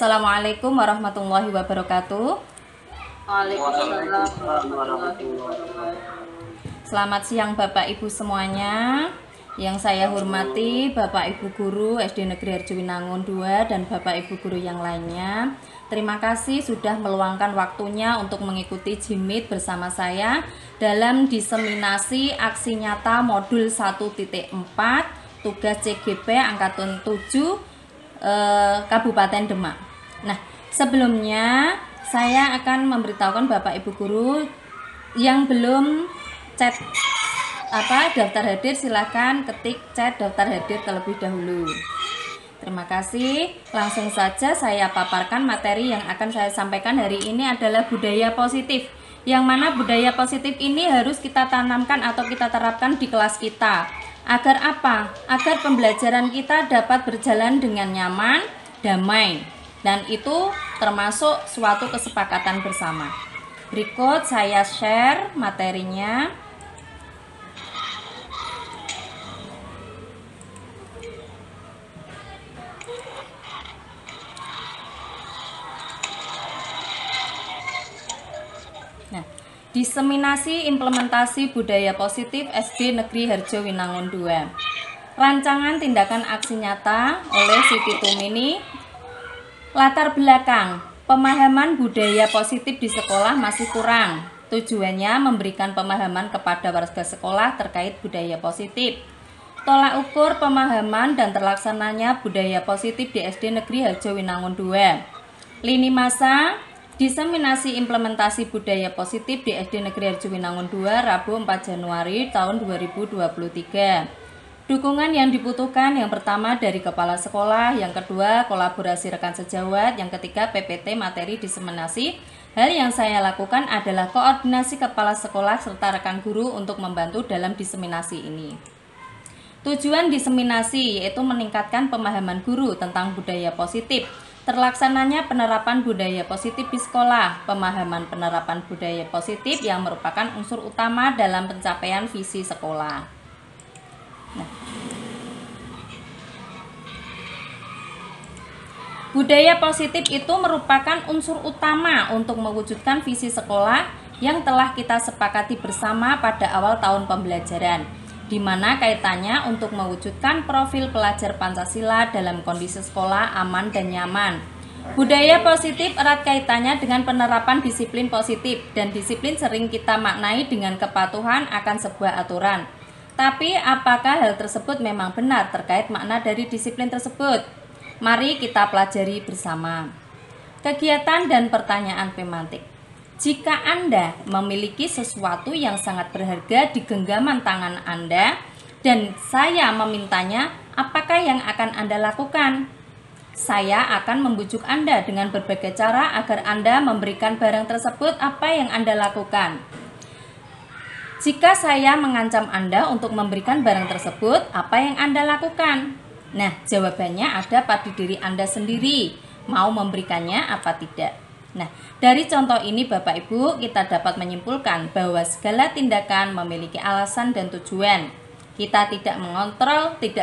Assalamualaikum warahmatullahi wabarakatuh. Waalaikumsalam warahmatullahi wabarakatuh. Selamat siang Bapak Ibu semuanya. Yang saya hormati Bapak Ibu Guru SD Negeri Harjowinangun 2 dan Bapak Ibu Guru yang lainnya. Terima kasih sudah meluangkan waktunya untuk mengikuti JIMIT bersama saya dalam diseminasi aksi nyata modul 1.4 tugas CGP angkatan 7 Kabupaten Demak. Nah, sebelumnya saya akan memberitahukan Bapak Ibu Guru yang belum chat daftar hadir, silahkan ketik chat daftar hadir terlebih dahulu. Terima kasih. Langsung saja saya paparkan materi yang akan saya sampaikan hari ini adalah budaya positif. Yang mana budaya positif ini harus kita tanamkan atau kita terapkan di kelas kita. Agar apa? Agar pembelajaran kita dapat berjalan dengan nyaman, damai. Dan itu termasuk suatu kesepakatan bersama. Berikut saya share materinya. Nah, diseminasi implementasi budaya positif SD Negeri Harjowinangun 2. Rancangan tindakan aksi nyata oleh Siti Tumini. Latar belakang, pemahaman budaya positif di sekolah masih kurang. Tujuannya memberikan pemahaman kepada warga sekolah terkait budaya positif. Tolak ukur pemahaman dan terlaksananya budaya positif di SD Negeri Harjowinangun 2. Lini masa diseminasi implementasi budaya positif di SD Negeri Harjowinangun 2 Rabu 4 Januari tahun 2023. Dukungan yang dibutuhkan yang pertama dari kepala sekolah, yang kedua kolaborasi rekan sejawat, yang ketiga PPT materi diseminasi. Hal yang saya lakukan adalah koordinasi kepala sekolah serta rekan guru untuk membantu dalam diseminasi ini. Tujuan diseminasi yaitu meningkatkan pemahaman guru tentang budaya positif. Terlaksananya penerapan budaya positif di sekolah, pemahaman penerapan budaya positif yang merupakan unsur utama dalam pencapaian visi sekolah. Nah, budaya positif itu merupakan unsur utama untuk mewujudkan visi sekolah yang telah kita sepakati bersama pada awal tahun pembelajaran, di mana kaitannya untuk mewujudkan profil pelajar Pancasila dalam kondisi sekolah aman dan nyaman. Budaya positif erat kaitannya dengan penerapan disiplin positif, dan disiplin sering kita maknai dengan kepatuhan akan sebuah aturan. Tapi apakah hal tersebut memang benar terkait makna dari disiplin tersebut? Mari kita pelajari bersama. Kegiatan dan pertanyaan pemantik. Jika Anda memiliki sesuatu yang sangat berharga di genggaman tangan Anda dan saya memintanya, apakah yang akan Anda lakukan? Saya akan membujuk Anda dengan berbagai cara agar Anda memberikan barang tersebut. Apa yang Anda lakukan? Jika saya mengancam Anda untuk memberikan barang tersebut, apa yang Anda lakukan? Nah, jawabannya ada pada diri Anda sendiri. Mau memberikannya apa tidak? Nah, dari contoh ini Bapak Ibu kita dapat menyimpulkan bahwa segala tindakan memiliki alasan dan tujuan. Kita tidak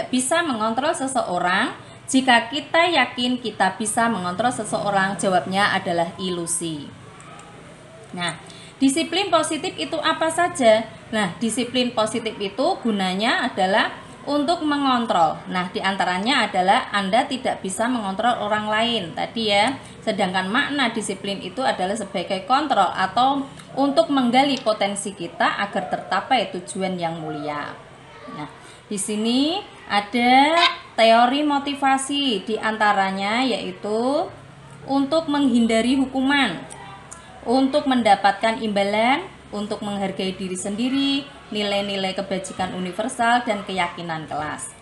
bisa mengontrol seseorang. Jika kita yakin kita bisa mengontrol seseorang, jawabnya adalah ilusi. Nah, disiplin positif itu apa saja? Nah, disiplin positif itu gunanya adalah untuk mengontrol. Nah, diantaranya adalah Anda tidak bisa mengontrol orang lain tadi ya. Sedangkan makna disiplin itu adalah sebagai kontrol atau untuk menggali potensi kita agar tercapai tujuan yang mulia. Nah, di sini ada teori motivasi, diantaranya yaitu untuk menghindari hukuman, untuk mendapatkan imbalan, untuk menghargai diri sendiri, nilai-nilai kebajikan universal, dan keyakinan kelas.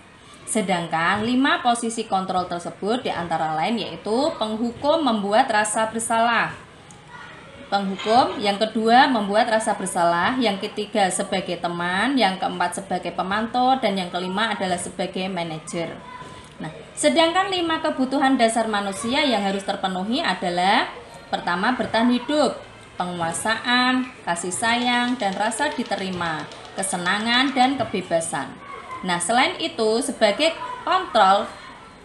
Sedangkan 5 posisi kontrol tersebut diantara lain yaitu penghukum membuat rasa bersalah. Penghukum, yang kedua membuat rasa bersalah, yang ketiga sebagai teman, yang keempat sebagai pemantau, dan yang kelima adalah sebagai manajer. Nah, sedangkan 5 kebutuhan dasar manusia yang harus terpenuhi adalah pertama bertahan hidup, penguasaan, kasih sayang, dan rasa diterima, kesenangan, dan kebebasan. Nah, selain itu, sebagai kontrol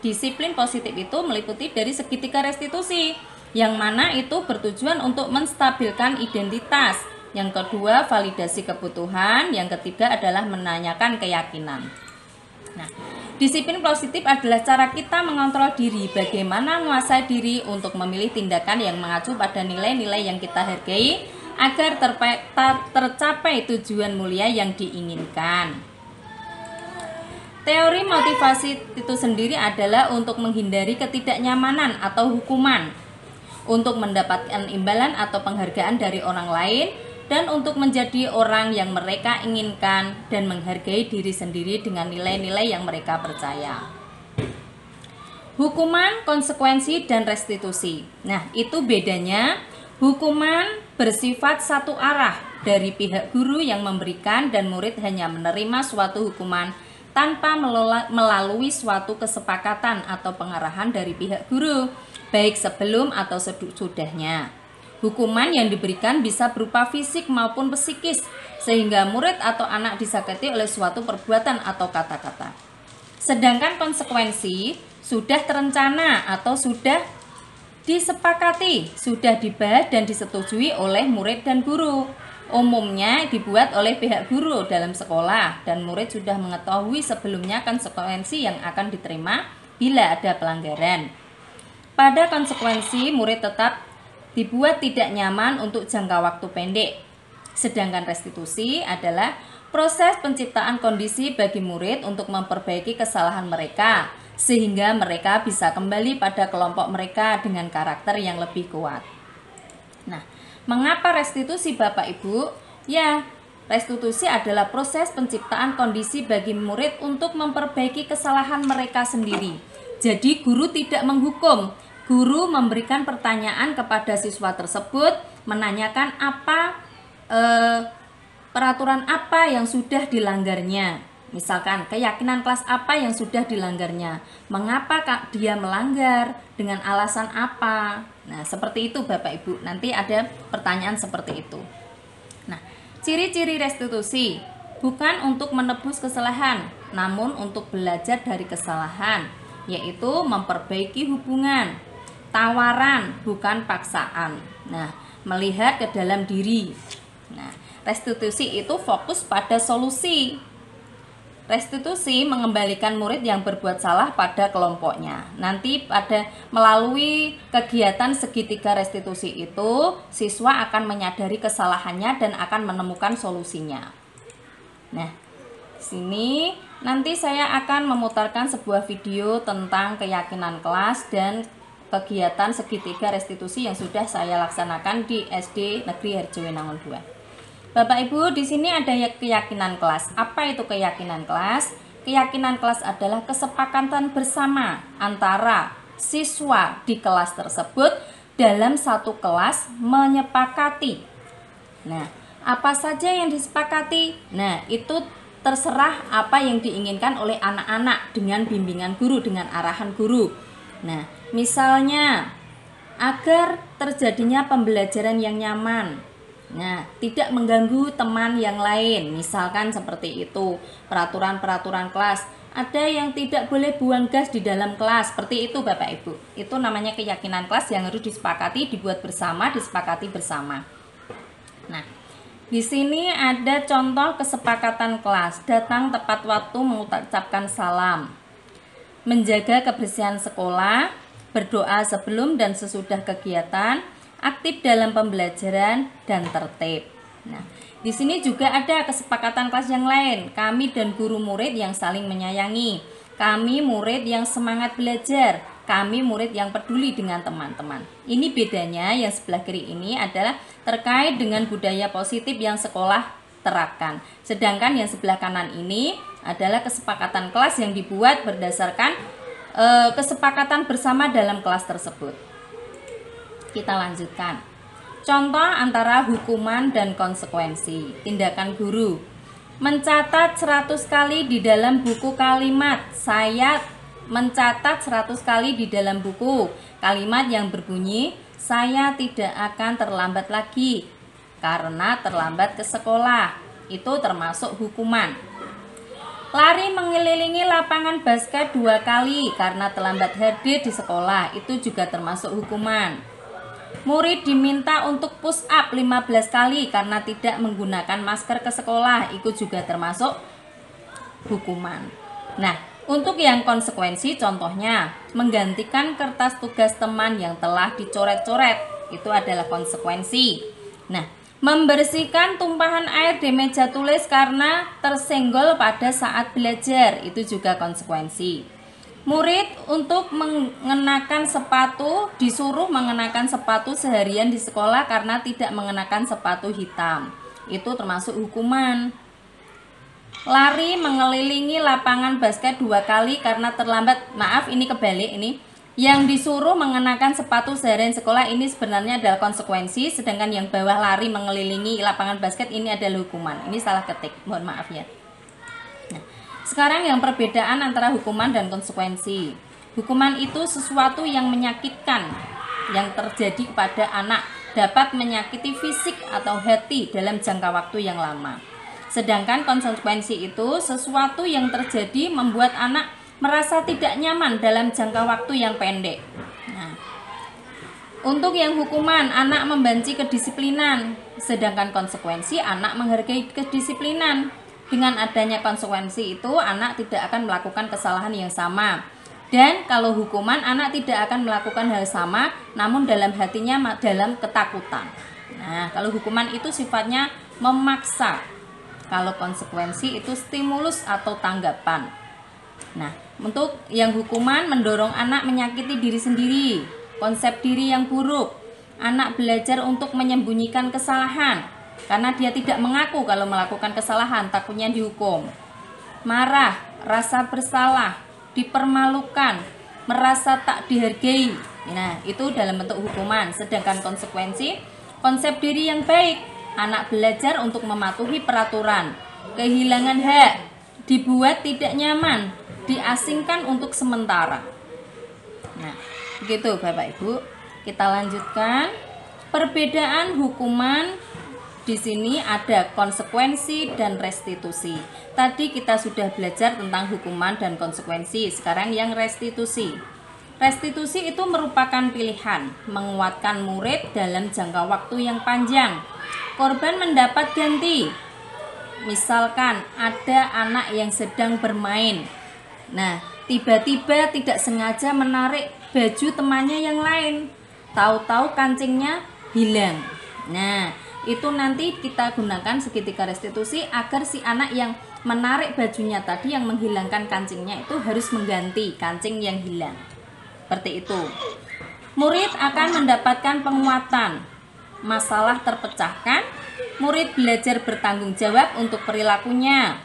disiplin positif itu meliputi dari segitiga restitusi, yang mana itu bertujuan untuk menstabilkan identitas. Yang kedua, validasi kebutuhan. Yang ketiga adalah menanyakan keyakinan. Nah, disiplin positif adalah cara kita mengontrol diri, bagaimana menguasai diri untuk memilih tindakan yang mengacu pada nilai-nilai yang kita hargai agar tercapai tujuan mulia yang diinginkan. Teori motivasi itu sendiri adalah untuk menghindari ketidaknyamanan atau hukuman, untuk mendapatkan imbalan atau penghargaan dari orang lain, dan untuk menjadi orang yang mereka inginkan dan menghargai diri sendiri dengan nilai-nilai yang mereka percaya. Hukuman, konsekuensi, dan restitusi. Nah, itu bedanya. Hukuman bersifat satu arah dari pihak guru yang memberikan, dan murid hanya menerima suatu hukuman tanpa melalui suatu kesepakatan atau pengarahan dari pihak guru, baik sebelum atau sesudahnya. Hukuman yang diberikan bisa berupa fisik maupun psikis, sehingga murid atau anak disakiti oleh suatu perbuatan atau kata-kata. Sedangkan konsekuensi sudah terencana atau sudah disepakati, sudah dibahas dan disetujui oleh murid dan guru. Umumnya dibuat oleh pihak guru dalam sekolah, dan murid sudah mengetahui sebelumnya konsekuensi yang akan diterima bila ada pelanggaran. Pada konsekuensi, murid tetap dibuat tidak nyaman untuk jangka waktu pendek. Sedangkan restitusi adalah proses penciptaan kondisi bagi murid untuk memperbaiki kesalahan mereka, sehingga mereka bisa kembali pada kelompok mereka dengan karakter yang lebih kuat. Nah, mengapa restitusi Bapak Ibu? Ya, restitusi adalah proses penciptaan kondisi bagi murid untuk memperbaiki kesalahan mereka sendiri. Jadi guru tidak menghukum. Guru memberikan pertanyaan kepada siswa tersebut, menanyakan peraturan apa yang sudah dilanggarnya. Misalkan keyakinan kelas apa yang sudah dilanggarnya, mengapa dia melanggar, dengan alasan apa. Nah, seperti itu Bapak Ibu, nanti ada pertanyaan seperti itu. Nah, ciri-ciri restitusi bukan untuk menebus kesalahan, namun untuk belajar dari kesalahan, yaitu memperbaiki hubungan, tawaran bukan paksaan. Nah, melihat ke dalam diri. Nah, restitusi itu fokus pada solusi. Restitusi mengembalikan murid yang berbuat salah pada kelompoknya. Nanti melalui kegiatan segitiga restitusi itu, siswa akan menyadari kesalahannya dan akan menemukan solusinya. Nah, sini nanti saya akan memutarkan sebuah video tentang keyakinan kelas dan kegiatan segitiga restitusi yang sudah saya laksanakan di SD Negeri Harjowinangun 2. Bapak Ibu, di sini ada keyakinan kelas. Apa itu keyakinan kelas? Keyakinan kelas adalah kesepakatan bersama antara siswa di kelas tersebut dalam satu kelas menyepakati. Nah, apa saja yang disepakati? Nah, itu terserah apa yang diinginkan oleh anak-anak dengan bimbingan guru, dengan arahan guru. Nah, misalnya agar terjadinya pembelajaran yang nyaman. Nah, tidak mengganggu teman yang lain. Misalkan seperti itu. Peraturan-peraturan kelas. Ada yang tidak boleh buang gas di dalam kelas. Seperti itu Bapak Ibu. Itu namanya keyakinan kelas yang harus disepakati, dibuat bersama, disepakati bersama. Nah, di sini ada contoh kesepakatan kelas. Datang tepat waktu, mengucapkan salam, menjaga kebersihan sekolah, berdoa sebelum dan sesudah kegiatan, aktif dalam pembelajaran, dan tertib. Nah, di sini juga ada kesepakatan kelas yang lain. Kami dan guru murid yang saling menyayangi. Kami murid yang semangat belajar. Kami murid yang peduli dengan teman-teman. Ini bedanya, yang sebelah kiri ini adalah terkait dengan budaya positif yang sekolah terapkan. Sedangkan yang sebelah kanan ini adalah kesepakatan kelas yang dibuat berdasarkan kesepakatan bersama dalam kelas tersebut. Kita lanjutkan. Contoh antara hukuman dan konsekuensi. Tindakan guru. Mencatat 100 kali di dalam buku kalimat. Saya mencatat 100 kali di dalam buku kalimat yang berbunyi, saya tidak akan terlambat lagi karena terlambat ke sekolah. Itu termasuk hukuman. Lari mengelilingi lapangan basket 2 kali karena terlambat hadir di sekolah, itu juga termasuk hukuman. Murid diminta untuk push up 15 kali karena tidak menggunakan masker ke sekolah, itu juga termasuk hukuman. Nah, untuk yang konsekuensi contohnya menggantikan kertas tugas teman yang telah dicoret-coret, itu adalah konsekuensi. Nah, membersihkan tumpahan air di meja tulis karena tersenggol pada saat belajar, itu juga konsekuensi. Murid untuk mengenakan sepatu disuruh mengenakan sepatu seharian di sekolah karena tidak mengenakan sepatu hitam, itu termasuk hukuman. Lari mengelilingi lapangan basket 2 kali karena terlambat, maaf ini kebalik ini. Yang disuruh mengenakan sepatu seharian sekolah ini sebenarnya adalah konsekuensi, sedangkan yang bawah lari mengelilingi lapangan basket ini adalah hukuman. Ini salah ketik, mohon maaf ya. Nah, sekarang yang perbedaan antara hukuman dan konsekuensi. Hukuman itu sesuatu yang menyakitkan yang terjadi kepada anak, dapat menyakiti fisik atau hati dalam jangka waktu yang lama. Sedangkan konsekuensi itu sesuatu yang terjadi membuat anak merasa tidak nyaman dalam jangka waktu yang pendek. Nah, untuk yang hukuman, anak membenci kedisiplinan, sedangkan konsekuensi anak menghargai kedisiplinan. Dengan adanya konsekuensi itu, anak tidak akan melakukan kesalahan yang sama. Dan kalau hukuman, anak tidak akan melakukan hal sama, namun dalam hatinya dalam ketakutan. Nah, kalau hukuman itu sifatnya memaksa. Kalau konsekuensi itu stimulus atau tanggapan. Nah, untuk yang hukuman mendorong anak menyakiti diri sendiri, konsep diri yang buruk. Anak belajar untuk menyembunyikan kesalahan karena dia tidak mengaku kalau melakukan kesalahan, takutnya dihukum. Marah, rasa bersalah, dipermalukan, merasa tak dihargai. Nah, itu dalam bentuk hukuman. Sedangkan konsekuensi, konsep diri yang baik. Anak belajar untuk mematuhi peraturan, kehilangan hak, dibuat tidak nyaman, diasingkan untuk sementara. Nah, begitu Bapak Ibu. Kita lanjutkan. Perbedaan hukuman di sini ada konsekuensi dan restitusi. Tadi kita sudah belajar tentang hukuman dan konsekuensi. Sekarang yang restitusi. Restitusi itu merupakan pilihan menguatkan murid dalam jangka waktu yang panjang. Korban mendapat ganti. Misalkan ada anak yang sedang bermain. Nah, tiba-tiba tidak sengaja menarik baju temannya yang lain. Tahu-tahu kancingnya hilang. Nah, itu nanti kita gunakan segitiga restitusi agar si anak yang menarik bajunya tadi, yang menghilangkan kancingnya itu harus mengganti kancing yang hilang. Seperti itu. Murid akan mendapatkan penguatan. Masalah terpecahkan. Murid belajar bertanggung jawab untuk perilakunya.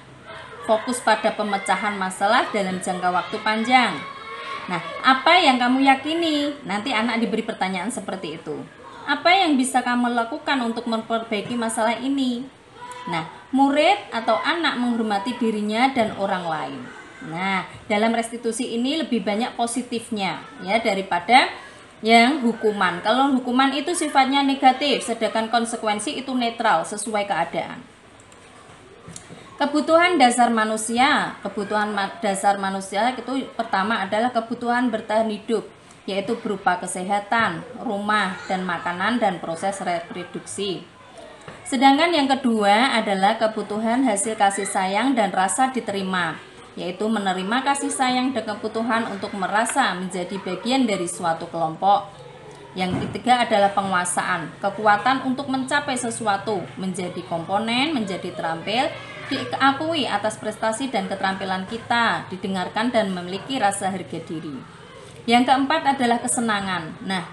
Fokus pada pemecahan masalah dalam jangka waktu panjang. Nah, apa yang kamu yakini? Nanti anak diberi pertanyaan seperti itu. Apa yang bisa kamu lakukan untuk memperbaiki masalah ini? Nah, murid atau anak menghormati dirinya dan orang lain. Nah, dalam restitusi ini lebih banyak positifnya ya daripada yang hukuman. Kalau hukuman itu sifatnya negatif, sedangkan konsekuensi itu netral, sesuai keadaan. Kebutuhan dasar manusia. Kebutuhan dasar manusia itu pertama adalah kebutuhan bertahan hidup, yaitu berupa kesehatan, rumah, dan makanan, dan proses reproduksi. Sedangkan yang kedua adalah kebutuhan hasil kasih sayang dan rasa diterima, yaitu menerima kasih sayang dan kebutuhan untuk merasa menjadi bagian dari suatu kelompok. Yang ketiga adalah penguasaan, kekuatan untuk mencapai sesuatu, menjadi komponen, menjadi terampil, diakui atas prestasi dan keterampilan kita, didengarkan dan memiliki rasa harga diri. Yang keempat adalah kesenangan. Nah,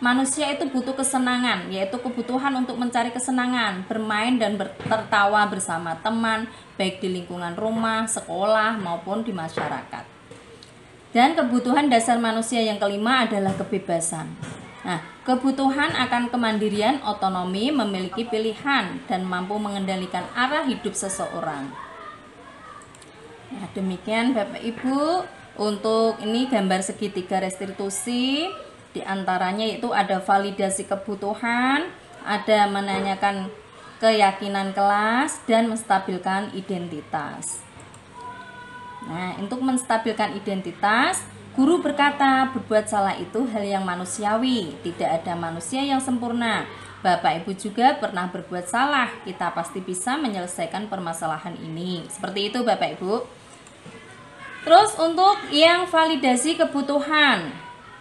manusia itu butuh kesenangan, yaitu kebutuhan untuk mencari kesenangan, bermain dan tertawa bersama teman, baik di lingkungan rumah, sekolah, maupun di masyarakat. Dan kebutuhan dasar manusia yang kelima adalah kebebasan. Nah, kebutuhan akan kemandirian, otonomi, memiliki pilihan, dan mampu mengendalikan arah hidup seseorang. Nah, demikian Bapak Ibu, untuk ini gambar segitiga restitusi. Di antaranya itu ada validasi kebutuhan, ada menanyakan keyakinan kelas, dan menstabilkan identitas. Nah, untuk menstabilkan identitas, guru berkata berbuat salah itu hal yang manusiawi, tidak ada manusia yang sempurna. Bapak Ibu juga pernah berbuat salah, kita pasti bisa menyelesaikan permasalahan ini. Seperti itu Bapak Ibu. Terus untuk yang validasi kebutuhan.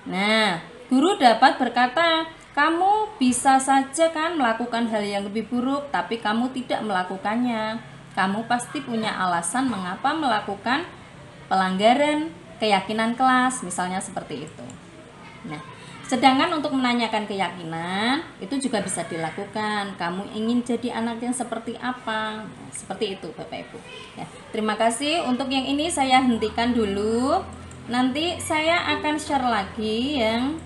Nah, guru dapat berkata, kamu bisa saja kan melakukan hal yang lebih buruk, tapi kamu tidak melakukannya. Kamu pasti punya alasan mengapa melakukan pelanggaran keyakinan kelas, misalnya seperti itu. Nah, sedangkan untuk menanyakan keyakinan itu juga bisa dilakukan. Kamu ingin jadi anak yang seperti apa? Nah, seperti itu Bapak Ibu. Ya, terima kasih. Untuk yang ini saya hentikan dulu. Nanti saya akan share lagi yang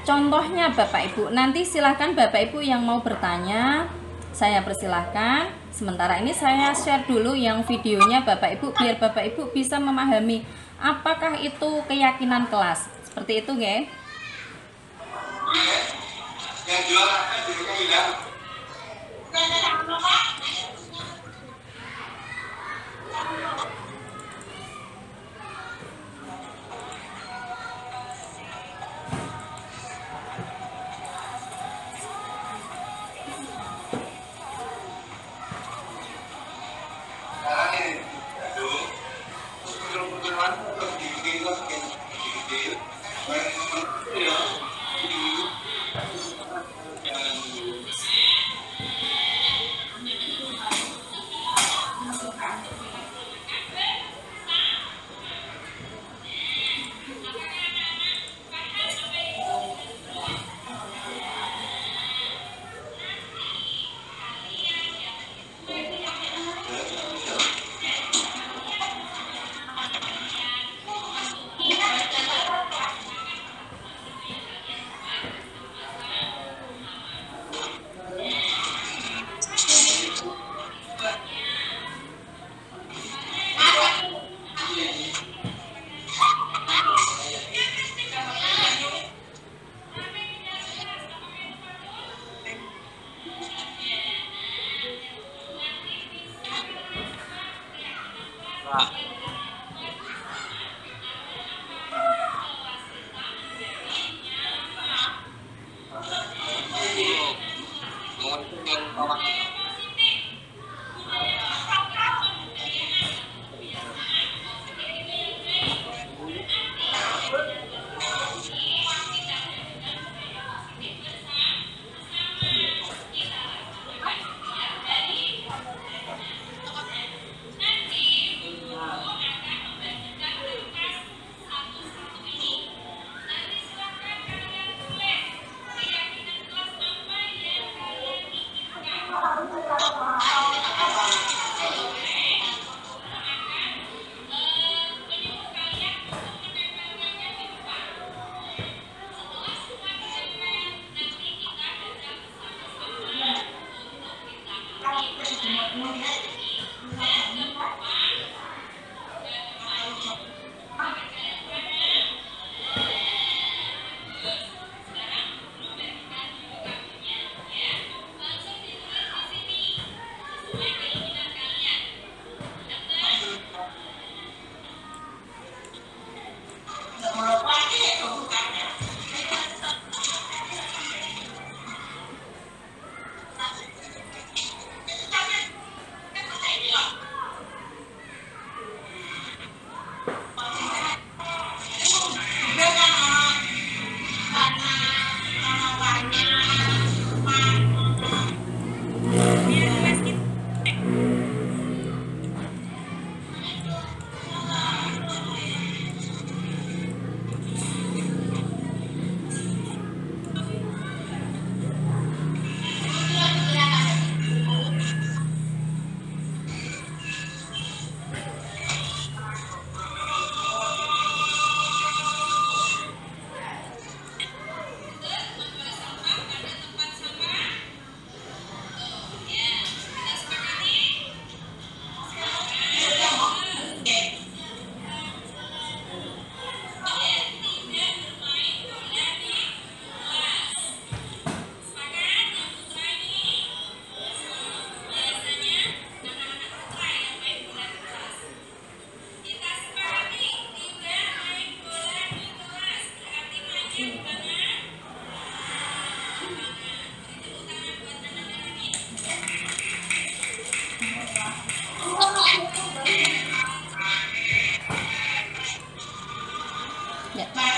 contohnya Bapak Ibu. Nanti silahkan Bapak Ibu yang mau bertanya, saya persilahkan. Sementara ini saya share dulu yang videonya Bapak Ibu, biar Bapak Ibu bisa memahami apakah itu keyakinan kelas. Seperti itu, guys.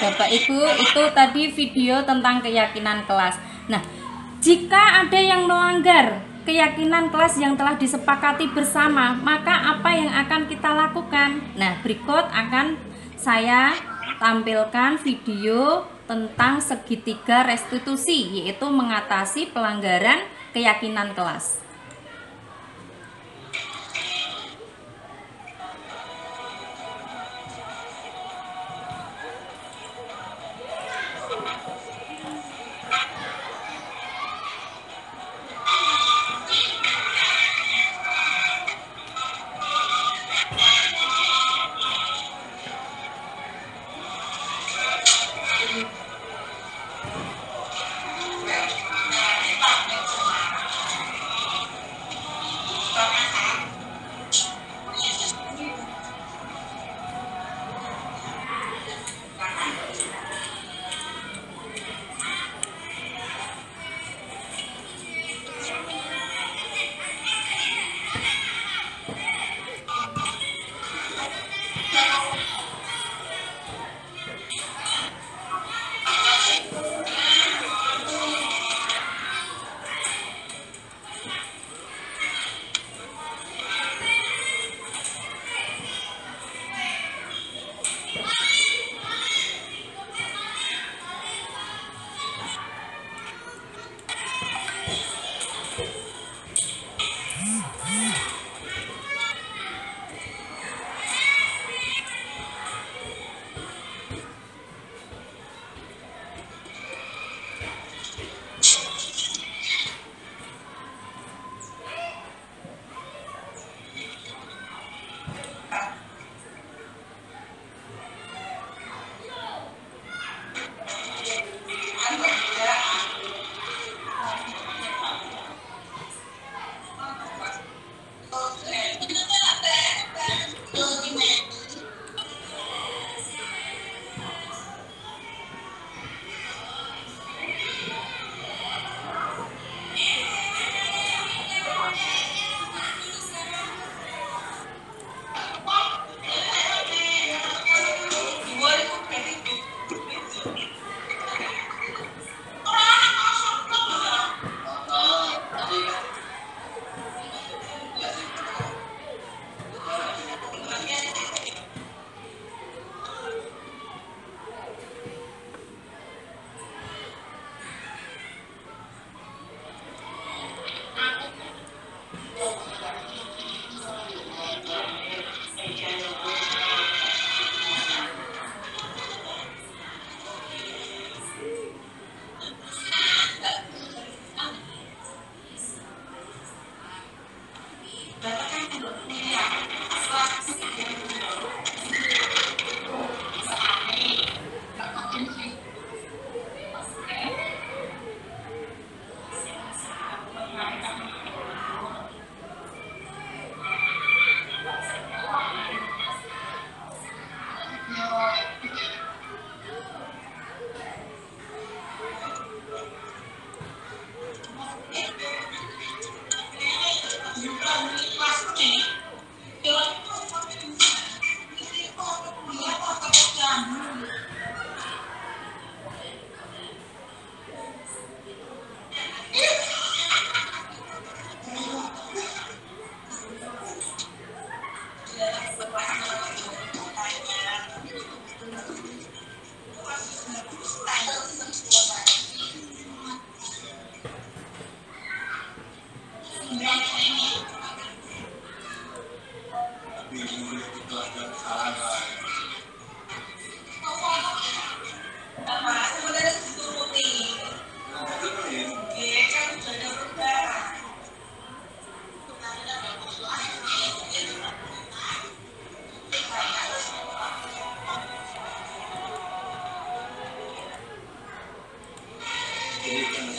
Bapak Ibu, itu tadi video tentang keyakinan kelas. Nah, jika ada yang melanggar keyakinan kelas yang telah disepakati bersama, maka apa yang akan kita lakukan? Nah, berikut akan saya tampilkan video tentang segitiga restitusi, yaitu mengatasi pelanggaran keyakinan kelas.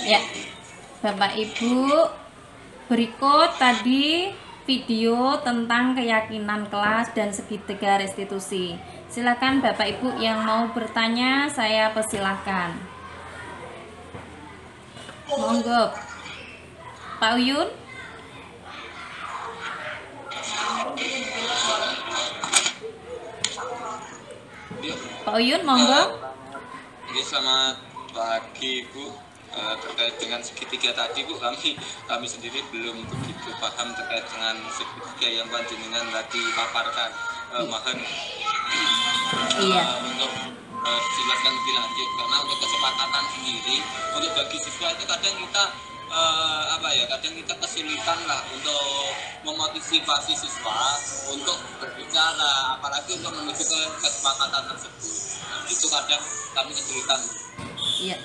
Ya, Bapak Ibu, berikut tadi video tentang keyakinan kelas dan segitiga restitusi. Silakan Bapak Ibu yang mau bertanya, saya persilahkan. Monggo, Pak Uyun. Pak Uyun, monggo. Jadi selamat pagi Bu. Terkait dengan segitiga tadi Bu, kami sendiri belum begitu paham terkait dengan segitiga yang panjenengan tadi paparkan. Mohon untuk dijelaskan lebih lanjut, karena untuk kesepakatan sendiri untuk bagi siswa itu kadang kita kadang kita kesulitan lah untuk memotivasi siswa untuk berbicara, apalagi untuk menuju ke kesepakatan tersebut. Nah, itu kadang kami kesulitan. Iya,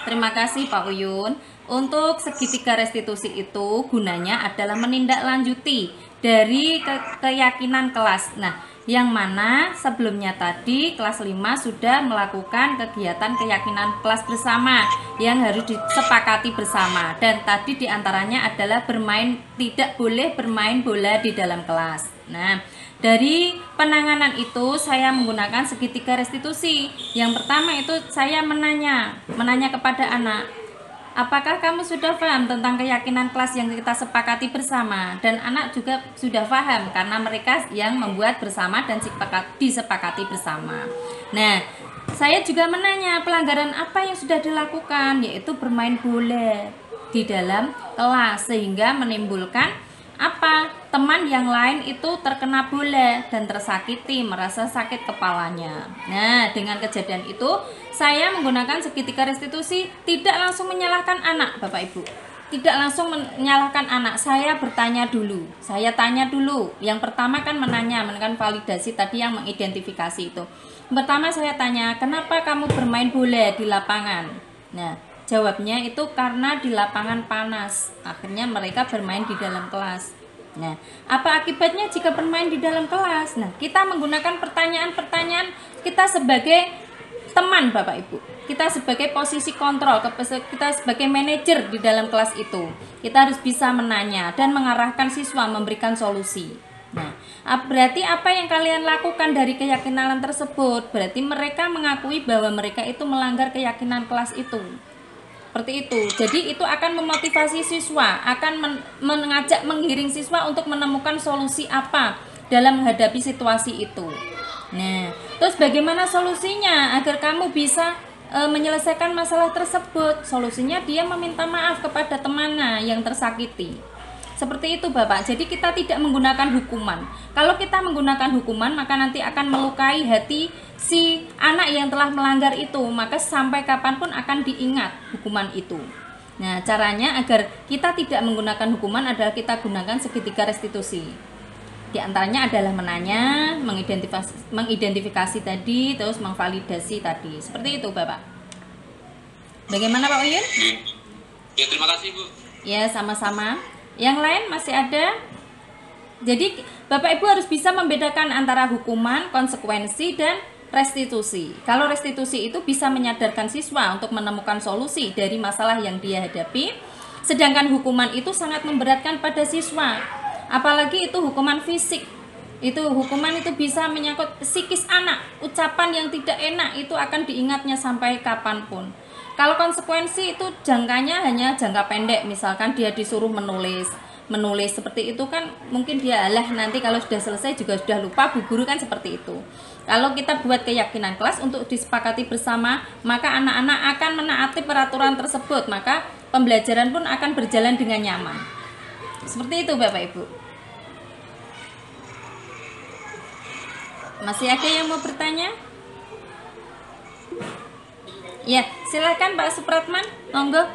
terima kasih Pak Uyun. Untuk segitiga restitusi itu gunanya adalah menindaklanjuti dari keyakinan kelas. Nah, yang mana sebelumnya tadi kelas 5 sudah melakukan kegiatan keyakinan kelas bersama yang harus disepakati bersama. Dan tadi diantaranya adalah tidak boleh bermain bola di dalam kelas. Nah, dari penanganan itu saya menggunakan segitiga restitusi. Yang pertama itu saya menanya kepada anak, apakah kamu sudah paham tentang keyakinan kelas yang kita sepakati bersama? Dan anak juga sudah paham karena mereka yang membuat bersama dan disepakati bersama. Nah, saya juga menanya pelanggaran apa yang sudah dilakukan, yaitu bermain bola di dalam kelas sehingga menimbulkan teman yang lain itu terkena bola dan tersakiti, merasa sakit kepalanya. Nah, dengan kejadian itu saya menggunakan segitiga restitusi, tidak langsung menyalahkan anak, Bapak Ibu. Tidak langsung menyalahkan anak, saya bertanya dulu. Saya tanya dulu. Yang pertama kan menekan validasi tadi yang mengidentifikasi itu. Pertama saya tanya, kenapa kamu bermain bola di lapangan? Nah, jawabnya itu karena di lapangan panas. Akhirnya mereka bermain di dalam kelas. Nah, apa akibatnya jika bermain di dalam kelas? Nah, kita menggunakan pertanyaan-pertanyaan kita sebagai teman, Bapak Ibu. Kita sebagai posisi kontrol, kita sebagai manajer di dalam kelas itu. Kita harus bisa menanya dan mengarahkan siswa memberikan solusi. Nah, berarti apa yang kalian lakukan dari keyakinan tersebut? Berarti mereka mengakui bahwa mereka itu melanggar keyakinan kelas itu. Seperti itu. Jadi itu akan memotivasi siswa, akan menggiring siswa untuk menemukan solusi apa dalam menghadapi situasi itu. Nah, terus bagaimana solusinya agar kamu bisa menyelesaikan masalah tersebut? Solusinya dia meminta maaf kepada temannya yang tersakiti. Seperti itu Bapak. Jadi kita tidak menggunakan hukuman. Kalau kita menggunakan hukuman, maka nanti akan melukai hati si anak yang telah melanggar itu. Maka sampai kapanpun akan diingat hukuman itu. Nah, caranya agar kita tidak menggunakan hukuman adalah kita gunakan segitiga restitusi. Di antaranya adalah menanya, mengidentifikasi tadi, terus mengvalidasi tadi. Seperti itu Bapak. Bagaimana Pak Uyun? Ya, terima kasih Bu. Ya, sama-sama. Yang lain masih ada. Jadi Bapak Ibu harus bisa membedakan antara hukuman, konsekuensi, dan restitusi. Kalau restitusi itu bisa menyadarkan siswa untuk menemukan solusi dari masalah yang dia hadapi, sedangkan hukuman itu sangat memberatkan pada siswa. Apalagi itu hukuman fisik. Hukuman itu bisa menyangkut psikis anak. Ucapan yang tidak enak itu akan diingatnya sampai kapanpun. Kalau konsekuensi itu jangkanya hanya jangka pendek, misalkan dia disuruh menulis seperti itu kan mungkin dia nanti kalau sudah selesai juga sudah lupa, Bu Guru kan seperti itu. Kalau kita buat keyakinan kelas untuk disepakati bersama, maka anak-anak akan menaati peraturan tersebut, maka pembelajaran pun akan berjalan dengan nyaman. Seperti itu Bapak Ibu. Masih ada yang mau bertanya? Ya, silakan Pak Supratman, monggo.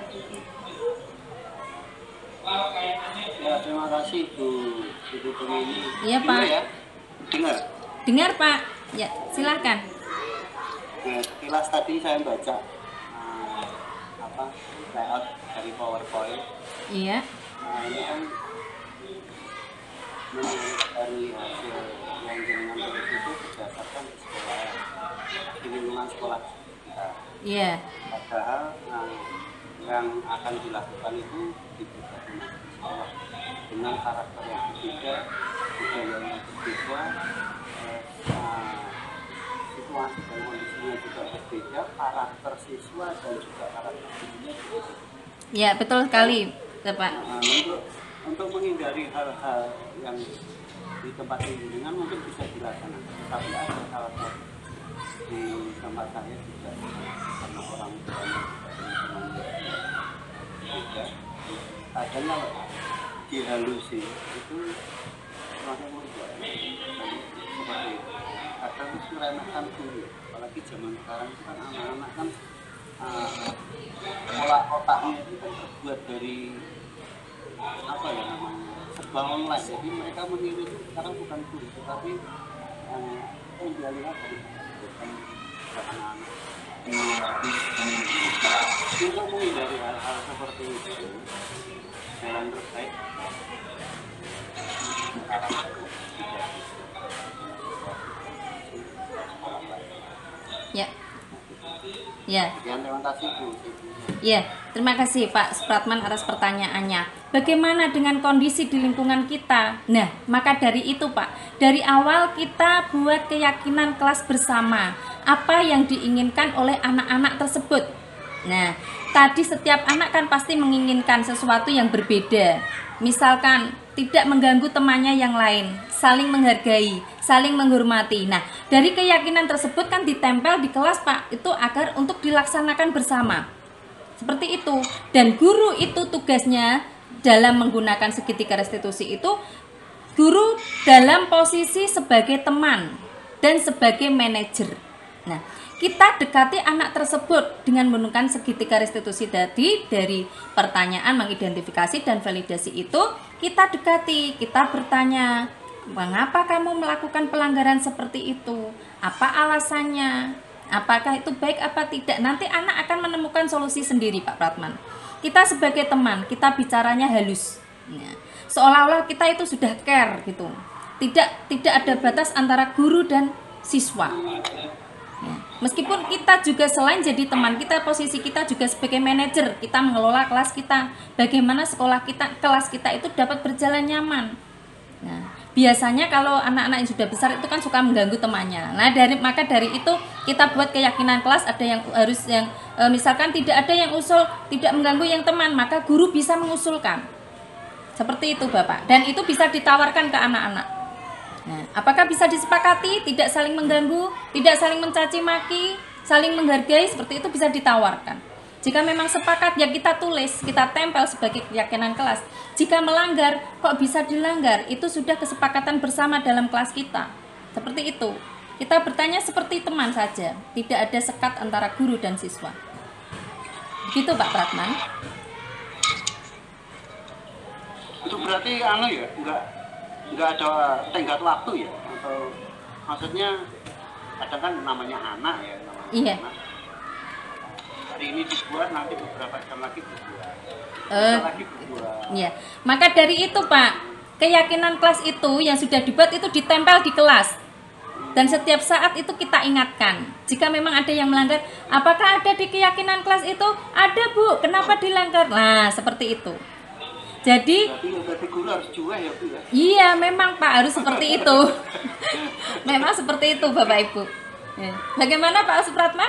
Ya, terima kasih Bu Pemini. Iya Pak. Ya? Dengar Pak. Ya, silakan. Nah, kilas tadi saya baca layout dari PowerPoint. Iya. Nah, ini kan dari hasil yang dengan itu berdasarkan di sekolah, di lingkungan sekolah kita. Iya. Padahal yang akan dilakukan itu di berbagai sekolah dengan karakter yang berbeda, budaya yang berbeda, situasi dan kondisinya juga berbeda, karakter siswa dan juga karakter gurunya berbeda. Ya, betul sekali, Pak. Untuk menghindari hal-hal yang di tempat bimbingan mungkin bisa dilaksanakan, tapi ada salah satu di tempat saya juga karena orang tuanya juga kadang kalau dihalusin itu orangnya muda seperti itu. Kadang itu meremehkan guru, apalagi zaman sekarang itu kan anak-anak kan pola otaknya itu kan terbuat dari apa ya namanya serba online, jadi mereka meniru itu sekarang bukan guru tetapi yang dia lihat dari anak-anak. Untuk menghindari hal-hal seperti itu, jalan terbaik ya. Ya. Terima kasih Bu. Ya, terima kasih Pak Supratman atas pertanyaannya. Bagaimana dengan kondisi di lingkungan kita? Nah, maka dari itu Pak, dari awal kita buat keyakinan kelas bersama, apa yang diinginkan oleh anak-anak tersebut. Nah, tadi setiap anak kan pasti menginginkan sesuatu yang berbeda. Misalkan tidak mengganggu temannya yang lain, saling menghargai, saling menghormati. Nah, dari keyakinan tersebut kan ditempel di kelas Pak, itu agar untuk dilaksanakan bersama. Seperti itu. Dan guru itu tugasnya dalam menggunakan segitiga restitusi itu, guru dalam posisi sebagai teman dan sebagai manajer. Nah, kita dekati anak tersebut dengan menggunakan segitiga restitusi tadi. Dari pertanyaan, mengidentifikasi dan validasi itu kita dekati, kita bertanya, mengapa kamu melakukan pelanggaran seperti itu? Apa alasannya? Apakah itu baik apa tidak? Nanti anak akan menemukan solusi sendiri Pak Pratman. Kita sebagai teman, kita bicaranya halus, ya. Seolah-olah kita itu sudah care gitu. Tidak ada batas antara guru dan siswa, ya. Meskipun kita juga selain jadi teman, kita posisi kita juga sebagai manajer, kita mengelola kelas kita. Bagaimana sekolah kita, kelas kita itu dapat berjalan nyaman. Nah, biasanya kalau anak-anak yang sudah besar itu kan suka mengganggu temannya. Nah, maka dari itu kita buat keyakinan kelas, ada yang harus misalkan tidak ada yang usul, tidak mengganggu yang teman, maka guru bisa mengusulkan. Seperti itu Bapak. Dan itu bisa ditawarkan ke anak-anak. Nah, apakah bisa disepakati tidak saling mengganggu, tidak saling mencaci maki, saling menghargai, seperti itu bisa ditawarkan. Jika memang sepakat, ya kita tulis, kita tempel sebagai keyakinan kelas. Jika melanggar, kok bisa dilanggar? Itu sudah kesepakatan bersama dalam kelas kita. Seperti itu. Kita bertanya seperti teman saja, tidak ada sekat antara guru dan siswa. Begitu Pak Pratman. Itu berarti ya, enggak ada tenggat waktu ya, atau maksudnya kadang kan namanya anak ya, namanya Iya. anak. Hari ini dibuat, nanti beberapa jam lagi dibuat. Ya, maka dari itu Pak, keyakinan kelas itu yang sudah dibuat itu ditempel di kelas. Dan setiap saat itu kita ingatkan. Jika memang ada yang melanggar, apakah ada di keyakinan kelas itu? Ada Bu, kenapa dilanggar? Nah, seperti itu. Jadi guru harus jual ya Bu ya? Iya, memang Pak harus seperti itu. Memang seperti itu Bapak Ibu. Ya. Bagaimana Pak Supratman?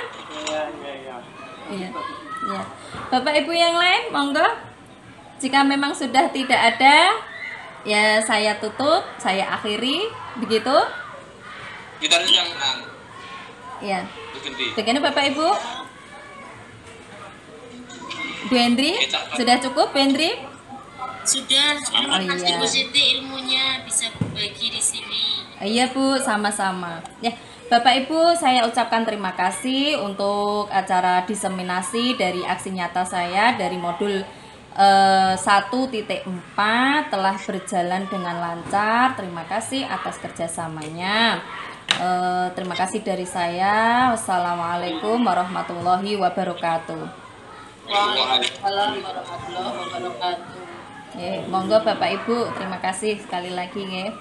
Iya. Ya. Bapak Ibu yang lain, monggo. Jika memang sudah tidak ada, ya saya tutup, saya akhiri, begitu. Kita rencanakan. Ya. Berhenti. Bagaimana Bapak Ibu? Bu Hendri, sudah cukup Bu Hendri? Sudah, terima Oh, kasih iya. Bu Siti, ilmunya bisa berbagi di sini. Iya Bu, sama-sama. Ya, Bapak Ibu, saya ucapkan terima kasih untuk acara diseminasi dari aksi nyata saya dari modul 1.4 telah berjalan dengan lancar. Terima kasih atas kerjasamanya. Terima kasih dari saya. Wassalamualaikum warahmatullahi wabarakatuh. Waalaikumsalam warahmatullahi wabarakatuh. Monggo Bapak Ibu, terima kasih sekali lagi nggih.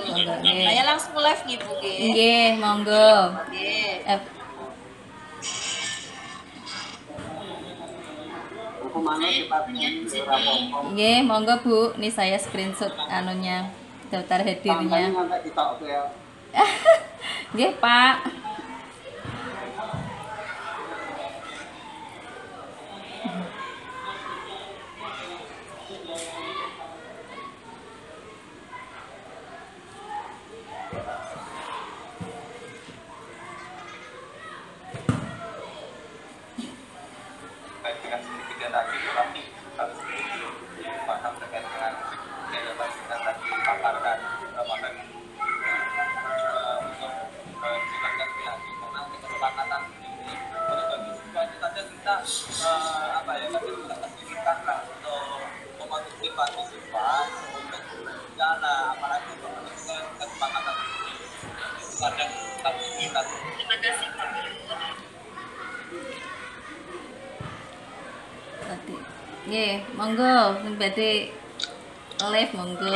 Monggo nggih. Saya langsung live nih Bu. Nggih, monggo. Nggih, monggo Bu. Ini saya screenshot anunya, daftar hadirnya. Nggih, Pak. siswa untuk berjalan, apalagi untuk menentukan kesepakatan itu kadang kita. Terima kasih Pak Guru. Berarti nggih, monggo sing badhe live monggo.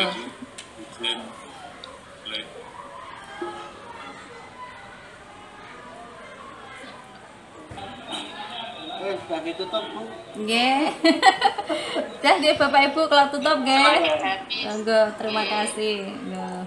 Sudah ditutup Bu. Nggih. Dah nggih Bapak Ibu kalau tutup nggih. Habis. Monggo, terima kasih. Nggih.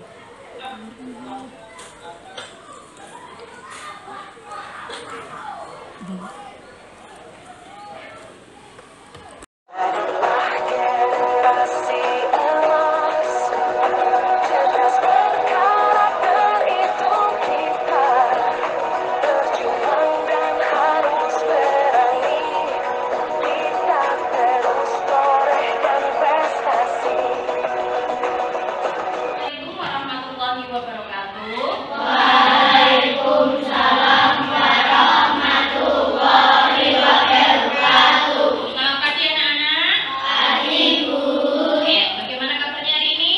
Assalamualaikum warahmatullahi wabarakatuh. Selamat pagi anak-anak. Pagi Bu. Ya, bagaimana kabarnya hari ini?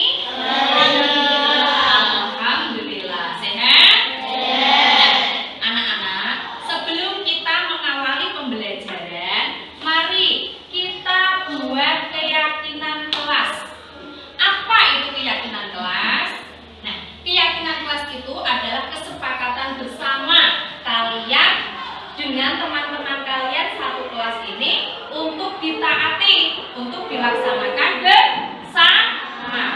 Alhamdulillah. Sehat? Sehat. Anak-anak, sebelum kita mengawali pembelajaran, mari kita buat keyakinan kelas. Apa itu keyakinan kelas? Nah, keyakinan kelas itu adalah kesepakatan bersama kalian dengan teman-teman kalian satu kelas ini untuk ditaati, untuk dilaksanakan bersama.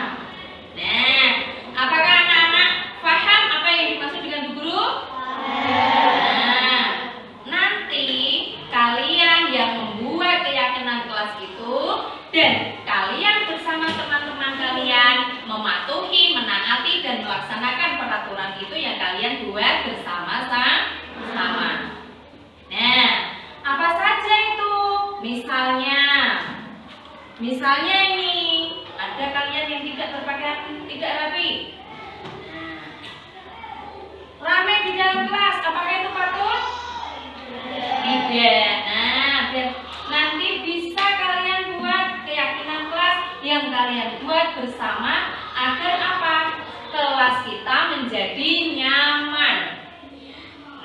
Nah, apakah anak-anak paham apa yang dimaksud dengan Bu Guru? Nah, nanti kalian yang membuat keyakinan kelas itu dan kalian bersama teman-teman kalian mematuhi, menaati dan melaksanakan peraturan itu yang kalian buat bersama-sama. Nah, apa saja itu? Misalnya ini ada kalian yang tidak berpakaian tidak rapi. Ramai di dalam kelas, apakah itu patut? Tidak. Nah, nanti bisa kalian buat keyakinan kelas yang kalian buat bersama agar apa? Kelas kita menjadi nyaman.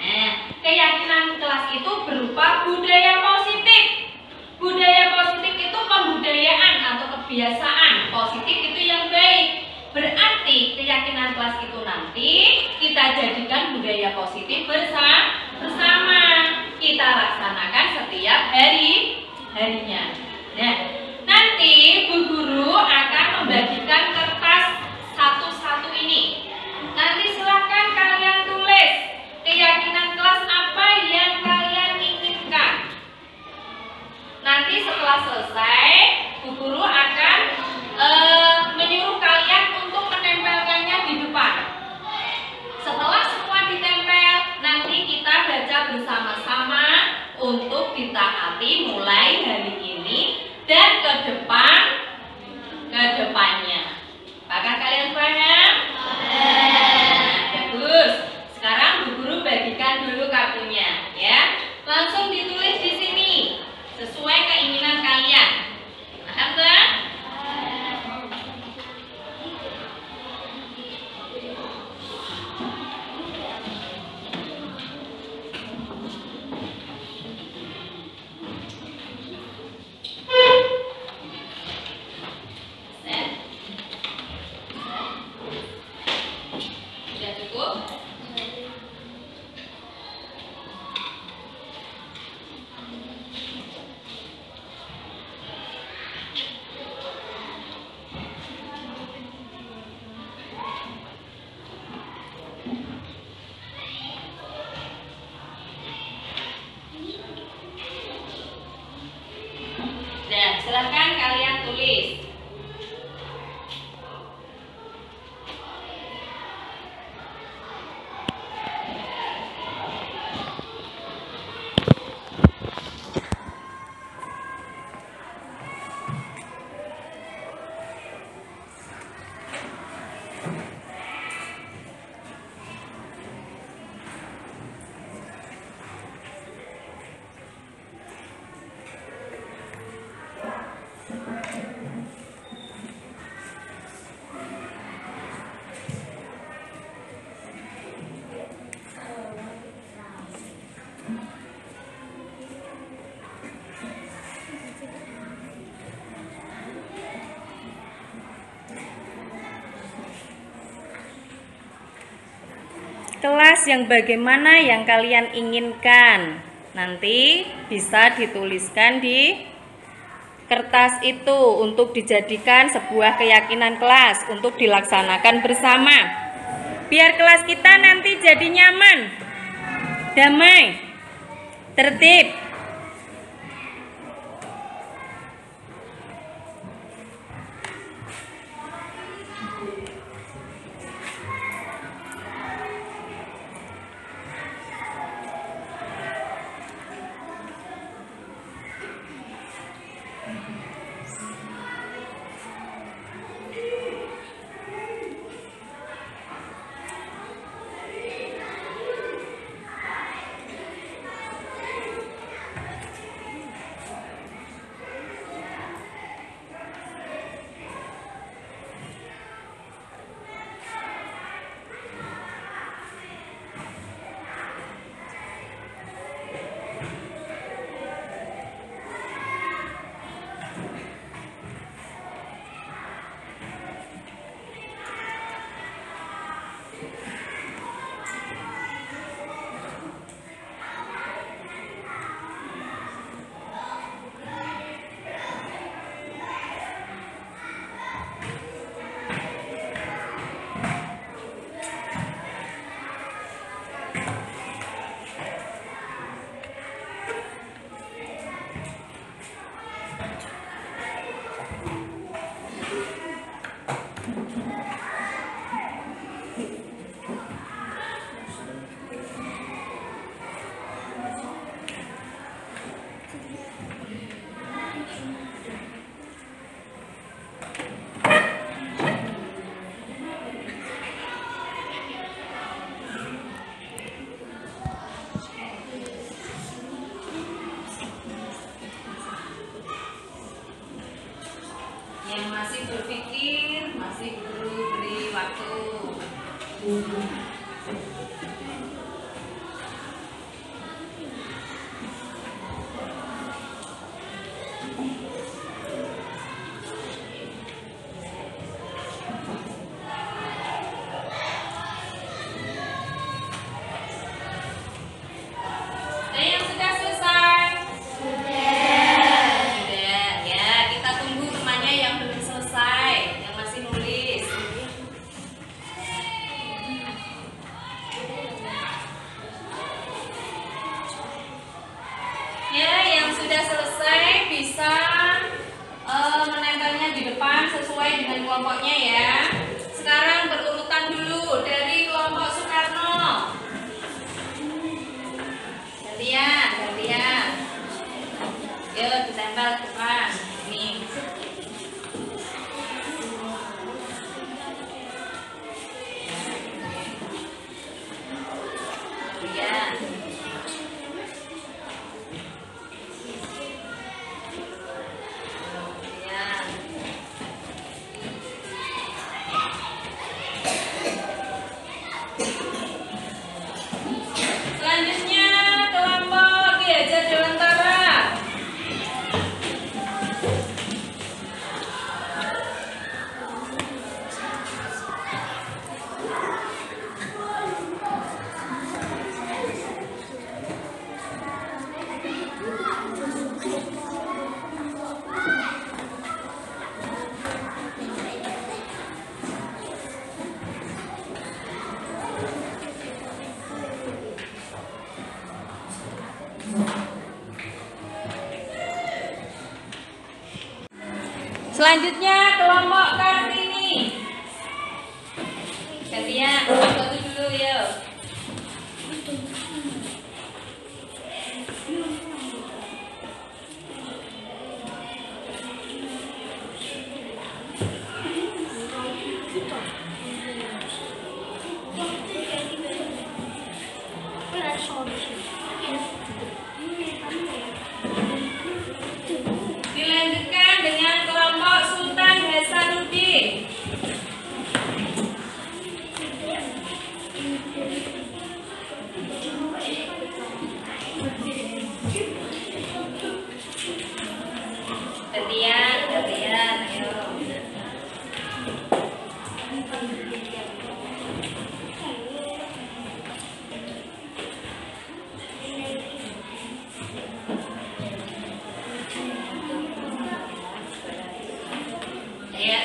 Nah, keyakinan kelas itu berupa budaya positif. Budaya positif itu pembudayaan atau kebiasaan positif itu yang baik. Berarti keyakinan kelas itu nanti kita jadikan budaya positif bersama. Kita laksanakan setiap harinya. Nah, nanti Bu Guru akan membagikan kertas satu-satu ini. Nanti silahkan kalian tulis keyakinan kelas apa yang kalian inginkan. Nanti setelah selesai, Bu Guru akan menyuruh kalian untuk menempelkannya di depan. Setelah semua ditempel, nanti kita baca bersama-sama untuk ditaati mulai hari ini dan ke depannya. Apakah kalian paham? Bagus. Sekarang Bu Guru bagikan dulu kartunya, ya. Langsung ditulis di sini sesuai keinginan kalian. Paham tak? Sudah cukup? Nah, silahkan kalian tulis. kelas yang bagaimana yang kalian inginkan. Nanti bisa dituliskan di kertas itu untuk dijadikan sebuah keyakinan kelas untuk dilaksanakan bersama. Biar kelas kita nanti jadi nyaman, damai, tertib. Yang masih berpikir, masih guru beri waktu. Ada yang sudah selesai? Sudah, ya kita tunggu temannya yang belum selesai, yang masih nulis. Ya, yang sudah selesai bisa menempelnya di depan sesuai dengan kelompoknya ya. Sekarang berurutan dulu dari kelompok Soekarno. Gantian. Yuk ditempel ke depan. Nih. Gantian. Selanjutnya kelompok Ki Hajar Dewantara. Selanjutnya kelompok Kartini. Gantian, satu dulu ya. Dilanjutkan dengan kelompok Sultan Hasanuddin. Gantian, ayo.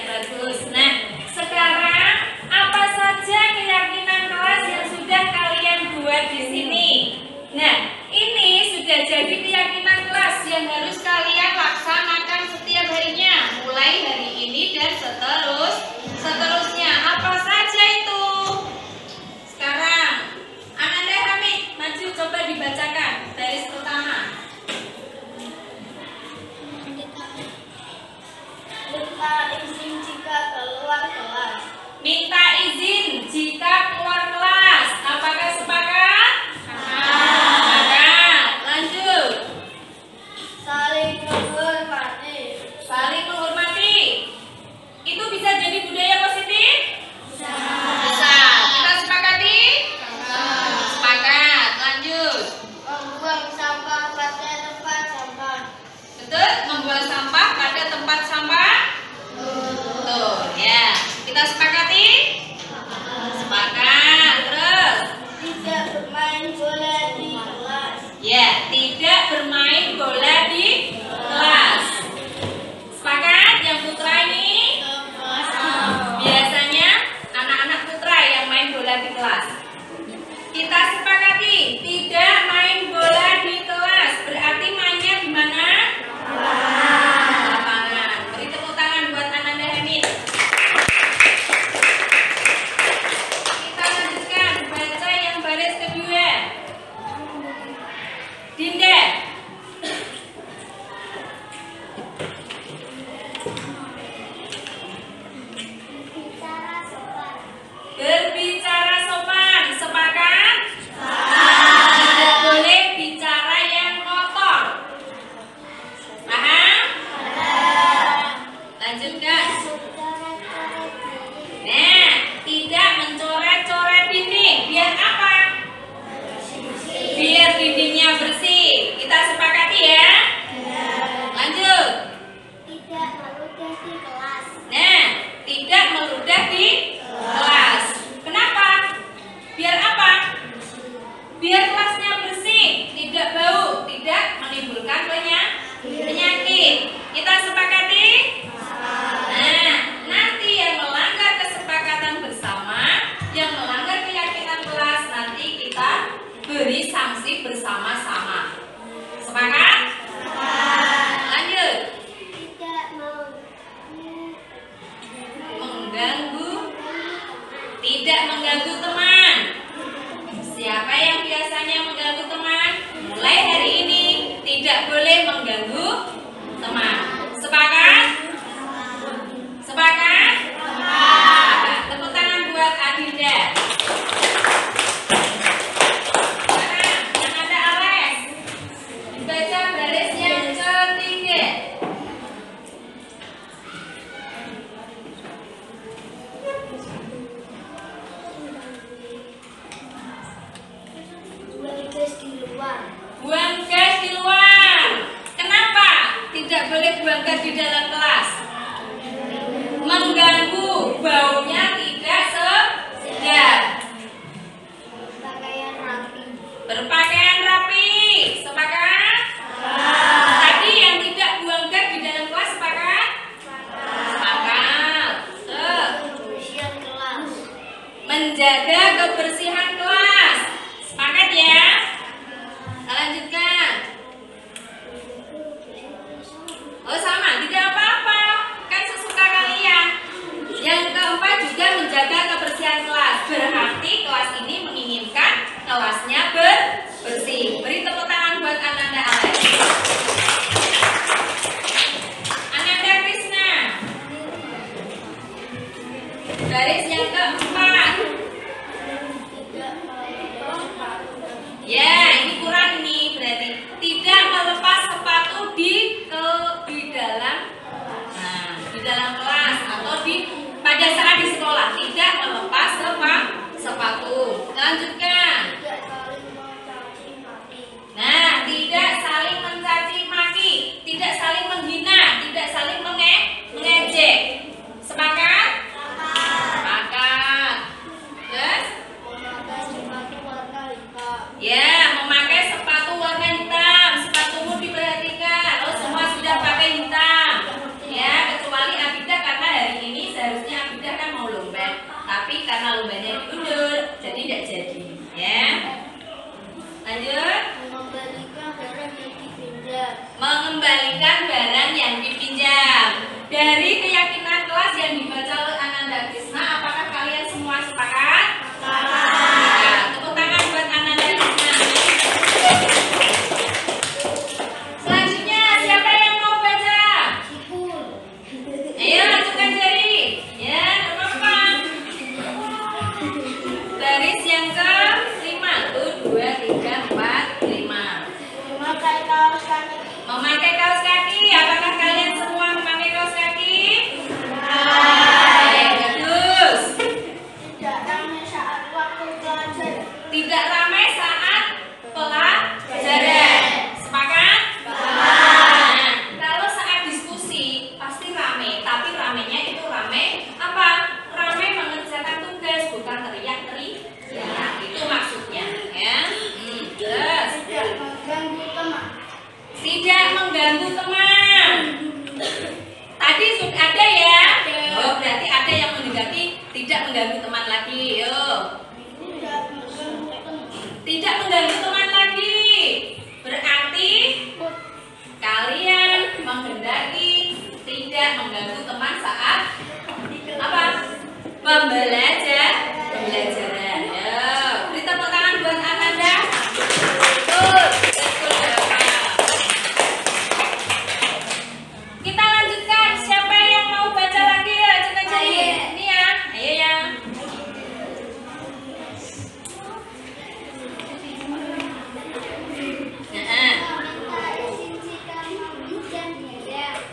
bagus. Nah, sekarang apa saja keyakinan kelas yang sudah kalian buat di sini? Nah, ini sudah jadi keyakinan kelas yang harus kalian laksanakan setiap harinya, mulai hari ini dan seterusnya. Apa saja itu? Sekarang, Ananda Hamid, maju coba dibacakan baris pertama. Minta izin jika keluar kelas. Minta izin jika keluar kelas. Apakah sepakat? Sepakat. Lanjut. Saling menghormati. Saling menghormati. Itu bisa jadi budaya positif? Bisa. Kita sepakati? Sepakat. Lanjut. Membuang sampah pada tempat sampah. Betul? Membuang sampah pada tempat sampah? Betul. Ya. Kita sepakati? Sepakat. Terus? Tidak bermain bola di kelas. Ya, tidak bermain bola di kelas. Sepakat yang putra ini? Biasanya anak-anak putra yang main bola di kelas. Kita sepakati, tidak main bola di kelas. Berarti mainnya di mana? Lapangan. Beri tepuk tangan buat Ananda Hamid. Kita lanjutkan baca yang baris kedua. Dinda. Bicara sopan. Berbicara sopan. Sepakat? Tidak boleh bicara yang kotor. Paham? Lanjutkan. Coret-coret diri. Nah, tidak mencoret-coret dinding. Biar apa? Biar dindingnya bersih. Kita sepakati ya. Lanjut. Tidak meludah di kelas. Nah, tidak meludah di kelas. Kenapa? Biar apa? Biar kelasnya bersih, tidak bau, tidak menimbulkan penyakit. Kita sepakati? Nah, nanti yang melanggar kesepakatan bersama, yang melanggar keyakinan kelas, nanti kita beri sanksi bersama-sama. Sepakat? Lanjut. Tidak Mengganggu. Tidak mengganggu teman. Siapa yang biasanya mengganggu teman? Mulai hari ini tidak boleh mengganggu teman. Sepakat? Sepakat? Sepakat. Tepuk tangan buat Adinda. Sekarang yang ada Alex. Dibaca baris yang ketiga. buang gas di luar. Buang gas di luar. Kenapa tidak boleh buang gas di dalam kelas? Mengganggu, baunya tidak sedap. Pakaian rapi. Berpakaian rapi. Sepakat? Tadi yang tidak buang gas di dalam kelas sepakat? Sepakat. Kebersihan kelas. Menjaga kebersihan kelas. Sepakat ya? Kita lanjutkan. Oh sama, tidak apa-apa. Kan sesuka kalian. Yang keempat juga menjaga kebersihan kelas. Berarti kelas ini menginginkan kelasnya bersih. Beri tepuk tangan buat Ananda Alex. Ananda Krishna. Baris yang keempat. Ya, ini kurang nih berarti. Tidak melepas sepatu di dalam di dalam kelas atau pada saat di sekolah. Tidak melepas sepatu. Lanjutkan. Tidak saling mencaci maki. Nah, tidak saling mencaci maki, tidak saling menghina, tidak saling mengejek. Sepakat? Sepakat. tapi karena lombanya diundur, jadi tidak jadi. Ya. Lanjut. Mengembalikan barang yang dipinjam. Mengembalikan barang yang dipinjam. Dari keyakinan kelas yang dibaca oleh Ananda Krisna, apakah kalian semua sepakat? Ya, tepuk tangan buat Ananda Krisna. Selanjutnya, siapa yang mau baca? Ayo, acungkan jari. Ya, apa? Baris yang ke-5. 1, 2, 3, 4, 5. Memakai kaos kaki. Memakai kaos kaki. Apakah kalian semua memakai kaos kaki? Bagus. Tidak ramai saat waktu belajar. Tidak ramai saat pelajaran. Sepakat? Nah, kalau saat diskusi pasti ramai, tapi ramainya itu ramai apa? Ramai mengerjakan tugas, bukan teriak-teriak. Itu maksudnya, ya. Terus. Tidak mengganggu teman. Tidak mengganggu teman. Tadi sudah ada ya? Oh, berarti ada yang menghendaki tidak mengganggu teman lagi. Yuk. Tidak mengganggu teman. Tidak mengganggu teman lagi. Berarti kalian menghendaki tidak mengganggu teman saat apa? Pembelajaran. Ya. Beri tepuk tangan buat Ananda. Good. Kita lanjutkan. Siapa yang mau baca lagi ya? Coba cari. Ini ya. Ayo ya.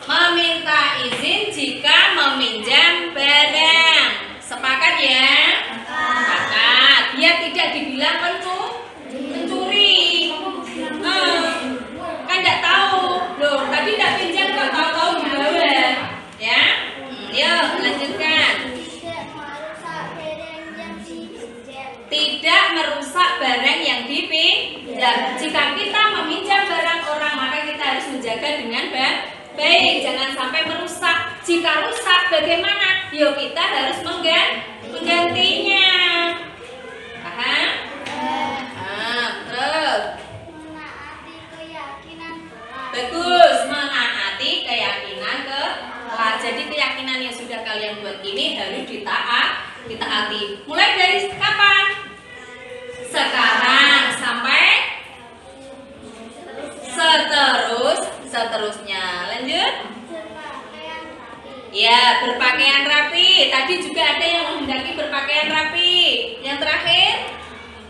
Meminta izin jika meminjam barang. Sepakat ya? Sepakat. Dia tidak dibilang pencuri. Kan tidak tahu. Loh, tadi tidak pinjam kok tahu-tahu dibawa. Ya? Yuk, lanjutkan. Tidak merusak barang yang dipinjam. Jika kita meminjam barang orang, maka kita harus menjaga dengan baik. Jangan sampai merusak. Jika rusak, bagaimana? Yuk, kita harus menggantinya. Paham? Terus. Menaati keyakinan kelas. Bagus, menaati keyakinan kelas. Jadi keyakinan yang sudah kalian buat ini harus ditaati. Mulai dari kapan? Sekarang sampai seterusnya. Lanjut. Berpakaian rapi. Ya, berpakaian rapi. Tadi juga ada yang menghendaki berpakaian rapi. Yang terakhir,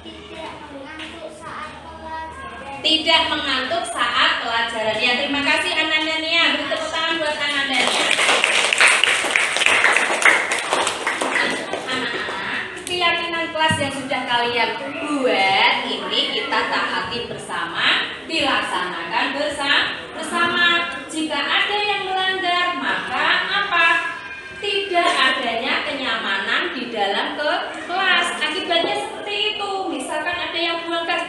Tidak mengantuk saat pelajaran. tidak mengantuk saat pelajaran. Ya, terima kasih Ananda Nia. Beri tepuk tangan buat Ananda. Anak-anak, keyakinan kelas yang sudah kalian buat ini kita taati bersama, dilaksanakan bersama. Jika ada yang melanggar, maka apa? Tidak adanya kenyamanan di dalam kelas. Akibatnya seperti itu. Misalkan ada yang buang gas,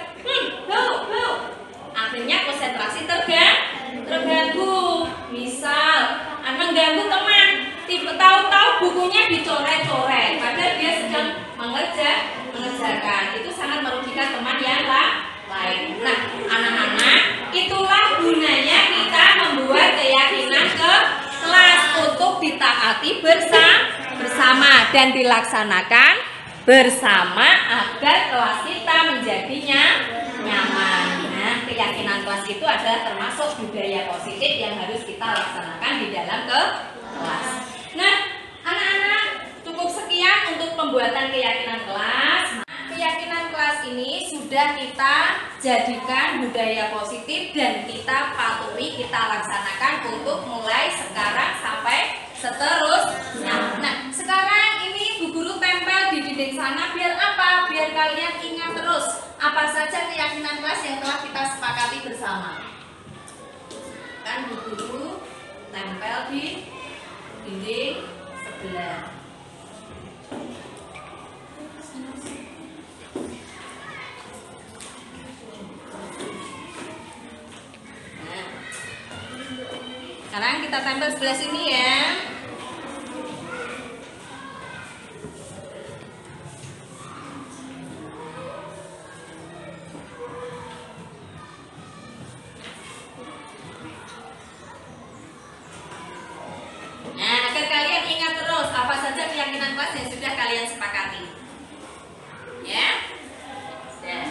akhirnya konsentrasi terganggu. Misal mengganggu teman, tahu-tahu bukunya dicoret-coret, padahal dia sedang mengerjakan. Itu sangat merugikan teman yang lain. Nah, anak-anak, itulah gunanya kita membuat keyakinan ke kelas untuk ditaati bersama dan dilaksanakan bersama agar kelas kita menjadinya nyaman. Nah, keyakinan kelas itu adalah termasuk budaya positif yang harus kita laksanakan di dalam kelas. Nah, anak-anak, cukup sekian untuk pembuatan keyakinan kelas. Keyakinan kelas ini sudah kita jadikan budaya positif dan kita patuhi, kita laksanakan untuk mulai sekarang sampai seterusnya. Nah, sekarang ini Bu Guru tempel di dinding sana biar apa? Biar kalian ingat terus apa saja keyakinan kelas yang telah kita sepakati bersama. Kan Bu Guru tempel di dinding sebelah. Sekarang kita tempel sebelah sini ya. saja keyakinan kelas yang sudah kalian sepakati. Ya? Sudah.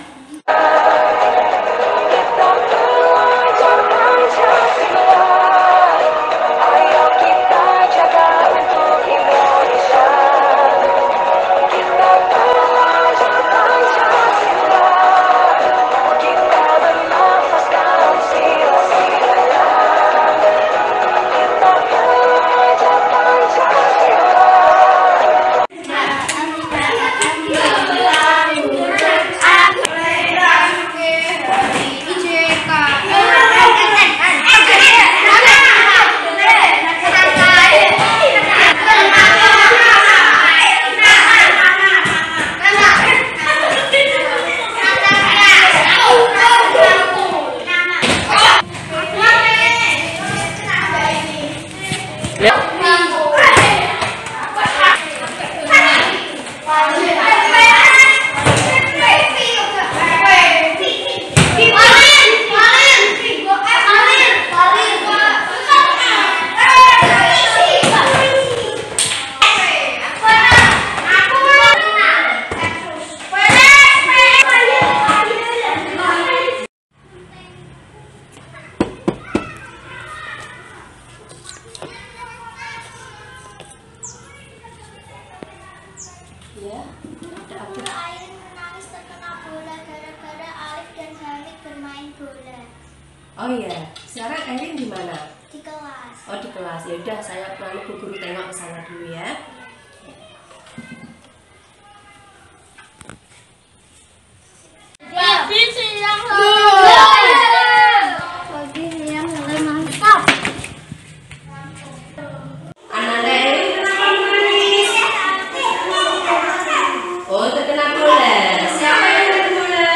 Air menangis terkena bola gara-gara Alif dan Hamid bermain bola Oh iya, sekarang Airin di mana? di kelas. Oh di kelas. Ya udah, saya lalu Bu Guru tengok ke sana dulu ya. Pagi siang sore mantap. Ananda Airin kenapa menangis? Oh terkena bola. Siapa yang terkena bola?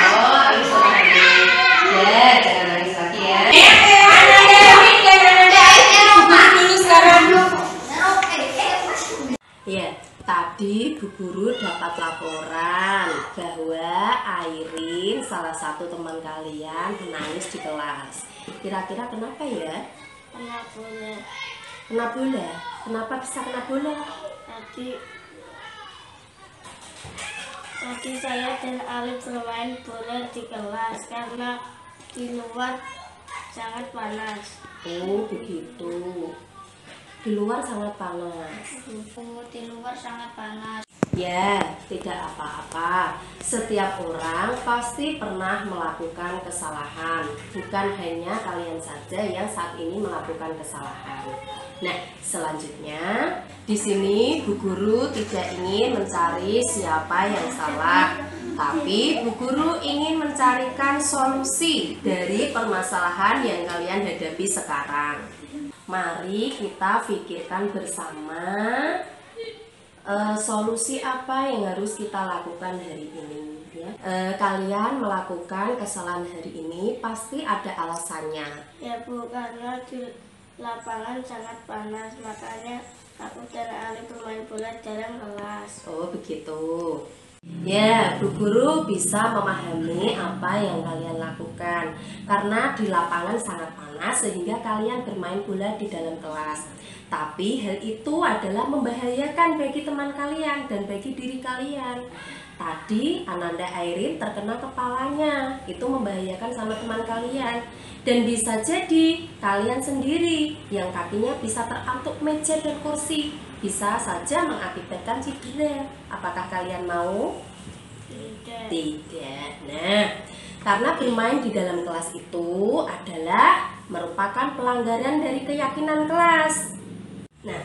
Oh Airin sama Airin. Ya jangan nangis lagi ya. Ananda Airin dan Ananda Airin Bu Guru dulu sekarang. Ya, tadi Bu Guru dapat laporan bahwa Airin, salah satu teman kalian, menangis di kelas. Kira-kira kenapa ya? Kena bola. Kena bola? Kenapa bisa kena bola? Tadi saya dan Alif bermain bola di kelas karena di luar sangat panas. Oh begitu. Di luar sangat panas. Di luar sangat panas. Ya, tidak apa-apa. Setiap orang pasti pernah melakukan kesalahan. Bukan hanya kalian saja yang saat ini melakukan kesalahan. Nah, selanjutnya di sini Bu Guru tidak ingin mencari siapa yang salah, tapi Bu Guru ingin mencarikan solusi dari permasalahan yang kalian hadapi sekarang. Mari kita pikirkan bersama solusi apa yang harus kita lakukan hari ini ya. Kalian melakukan kesalahan hari ini pasti ada alasannya. Ya Bu, karena di lapangan sangat panas, makanya aku dan Alif bermain bola dalam kelas. Oh begitu. Ya, Bu Guru bisa memahami apa yang kalian lakukan karena di lapangan sangat panas sehingga kalian bermain bola di dalam kelas. Tapi hal itu adalah membahayakan bagi teman kalian dan bagi diri kalian. Tadi Ananda Airin terkena kepalanya, itu membahayakan sama teman kalian. Dan bisa jadi kalian sendiri yang kakinya bisa terantuk meja dan kursi, bisa saja mengakibatkan cedera. Apakah kalian mau? Tidak. Nah, karena bermain di dalam kelas itu adalah merupakan pelanggaran dari keyakinan kelas. Nah,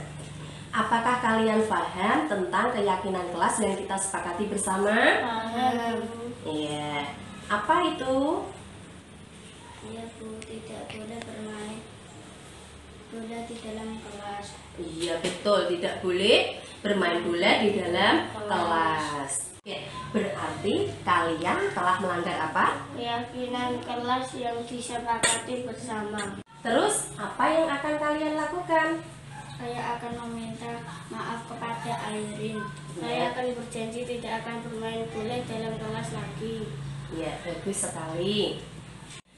apakah kalian paham tentang keyakinan kelas yang kita sepakati bersama? Paham. Iya. Apa itu? Iya Bu, tidak boleh bermain bola di dalam kelas. Iya betul, tidak boleh bermain bola di dalam kelas. Oke, berarti kalian telah melanggar apa? Keyakinan kelas yang disepakati bersama. Terus apa yang akan kalian lakukan? Saya akan meminta maaf kepada Airin. Saya akan berjanji tidak akan bermain bola dalam kelas lagi. Ya, bagus sekali.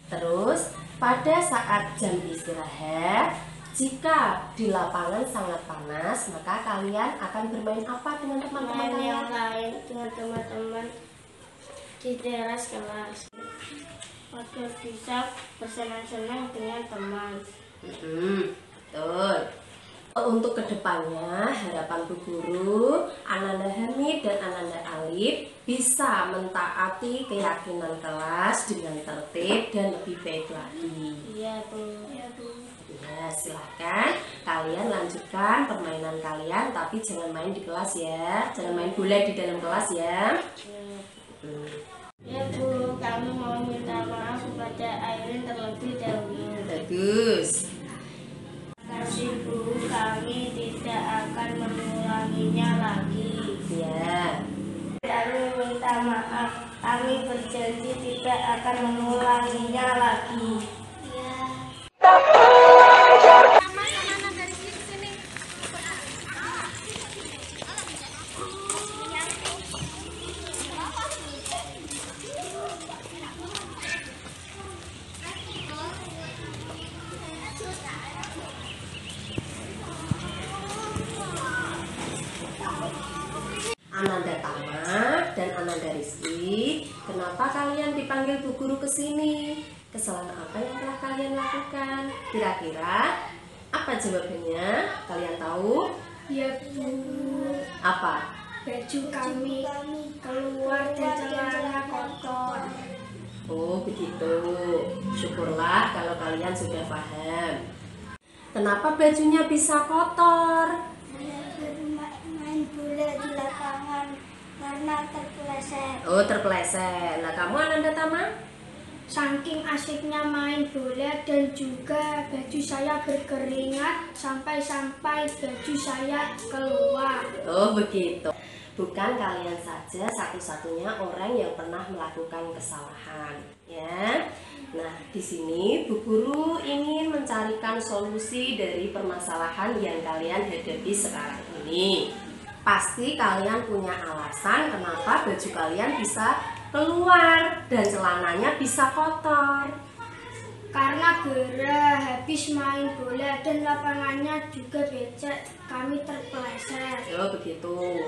Terus pada saat jam istirahat, Jika di lapangan sangat panas, maka kalian akan bermain apa dengan teman-teman Main yang kalian? lain dengan teman-teman di teras kelas. Waktu bisa bersenang-senang dengan teman. Betul. Untuk kedepannya, harapan Bu Guru, Ananda Hamid dan Ananda Alif bisa mentaati keyakinan kelas dengan tertib dan lebih baik lagi. Iya, Bu. Iya, Bu. Ya, silahkan kalian lanjutkan permainan kalian, tapi jangan main di kelas ya, jangan main bola di dalam kelas ya. Ya, Bu, kami mau minta maaf kepada Airin terlebih dahulu. Bagus. Kasih Bu, kami tidak akan mengulanginya lagi. Ya. Kami minta maaf, kami berjanji tidak akan mengulanginya lagi. Ananda Tama dan Ananda Rizky, kenapa kalian dipanggil Bu Guru ke sini? Kesalahan apa yang telah kalian lakukan? Kira-kira apa jawabannya? Kalian tahu? Ya, Bu. Apa? Baju kami keluar dan celana kotor. Oh, begitu. Syukurlah kalau kalian sudah paham. Kenapa bajunya bisa kotor? Main bola di lapangan karena terpeleset. Oh, terpeleset. Nah, kamu Ananda Tama? Saking asiknya main bola dan juga baju saya berkeringat sampai baju saya keluar. Oh, begitu. Bukan kalian saja satu-satunya orang yang pernah melakukan kesalahan, ya. Nah, di sini Bu Guru ingin mencarikan solusi dari permasalahan yang kalian hadapi sekarang ini. Pasti kalian punya alasan kenapa baju kalian bisa keluar dan celananya bisa kotor. Karena gerah habis main bola dan lapangannya juga becek, kami terpeleset. Oh, begitu.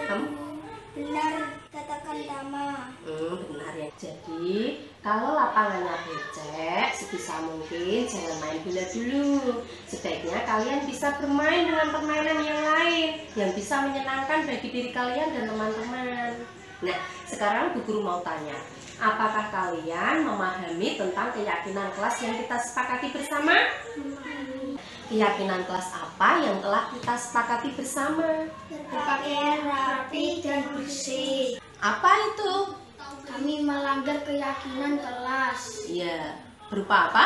Kamu? Benar katakan Tama. Benar ya. Jadi kalau lapangannya becek, sebisa mungkin jangan main bola dulu. Sebaiknya kalian bisa bermain dengan permainan yang lain yang bisa menyenangkan bagi diri kalian dan teman-teman. Nah, sekarang Bu Guru mau tanya, apakah kalian memahami tentang keyakinan kelas yang kita sepakati bersama? Keyakinan kelas apa yang telah kita sepakati bersama? Berpakaian rapi dan bersih. Apa itu? Kami melanggar keyakinan kelas. Iya, berupa apa?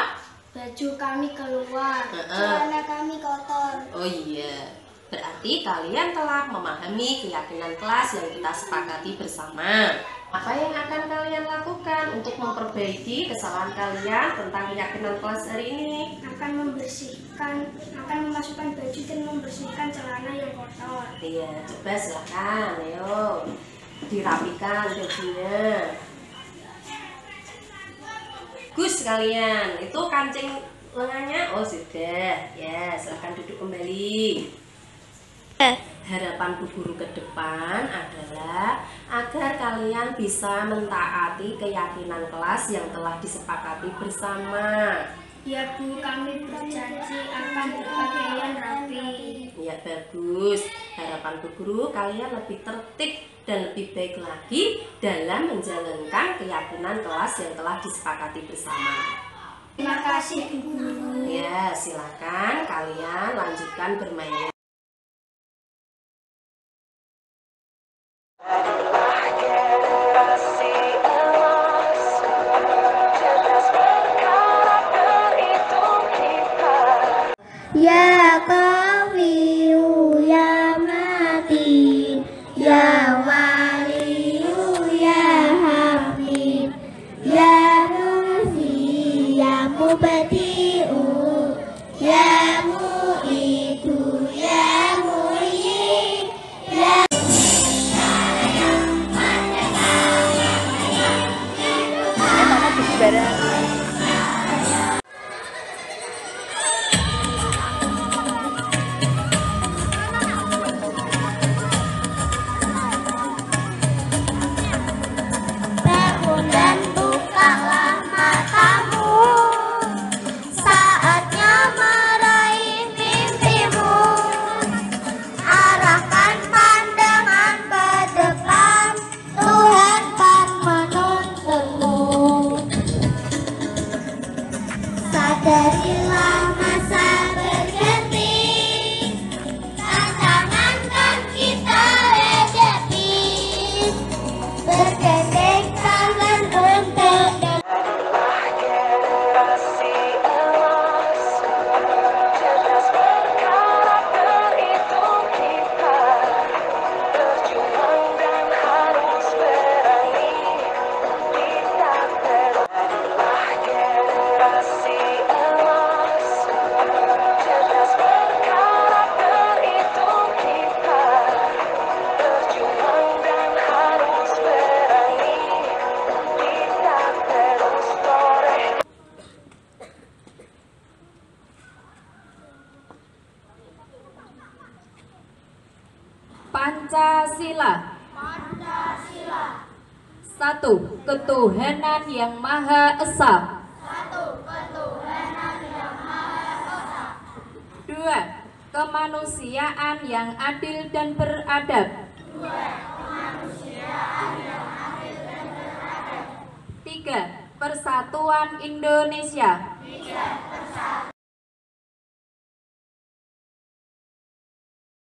Baju kami keluar, Heeh. celana kami kotor. Oh iya, berarti kalian telah memahami keyakinan kelas yang kita sepakati bersama. Apa yang akan kalian lakukan untuk memperbaiki kesalahan kalian tentang keyakinan kelas hari ini? Akan memasukkan baju dan membersihkan celana yang kotor. Iya, coba silahkan, ayo dirapikan bajunya. Gus kalian, itu kancing lengannya, oh sudah, ya silahkan duduk kembali. Harapan Bu Guru ke depan adalah agar kalian bisa mentaati keyakinan kelas yang telah disepakati bersama. Ya Bu, kami berjanji akan berpakaian rapi. Ya bagus, harapan Bu Guru kalian lebih tertib dan lebih baik lagi dalam menjalankan keyakinan kelas yang telah disepakati bersama. Terima kasih Bu Guru. Ya, silakan kalian lanjutkan bermainnya. Ya Qawiyu ya Matin, ya Waliyu ya Hamid, ya Musi ya Mubadi'u, ya Mu'idu ya Pancasila. 1. Ketuhanan yang Maha Esa. 2. Kemanusiaan yang adil dan beradab. 3. Persatuan Indonesia.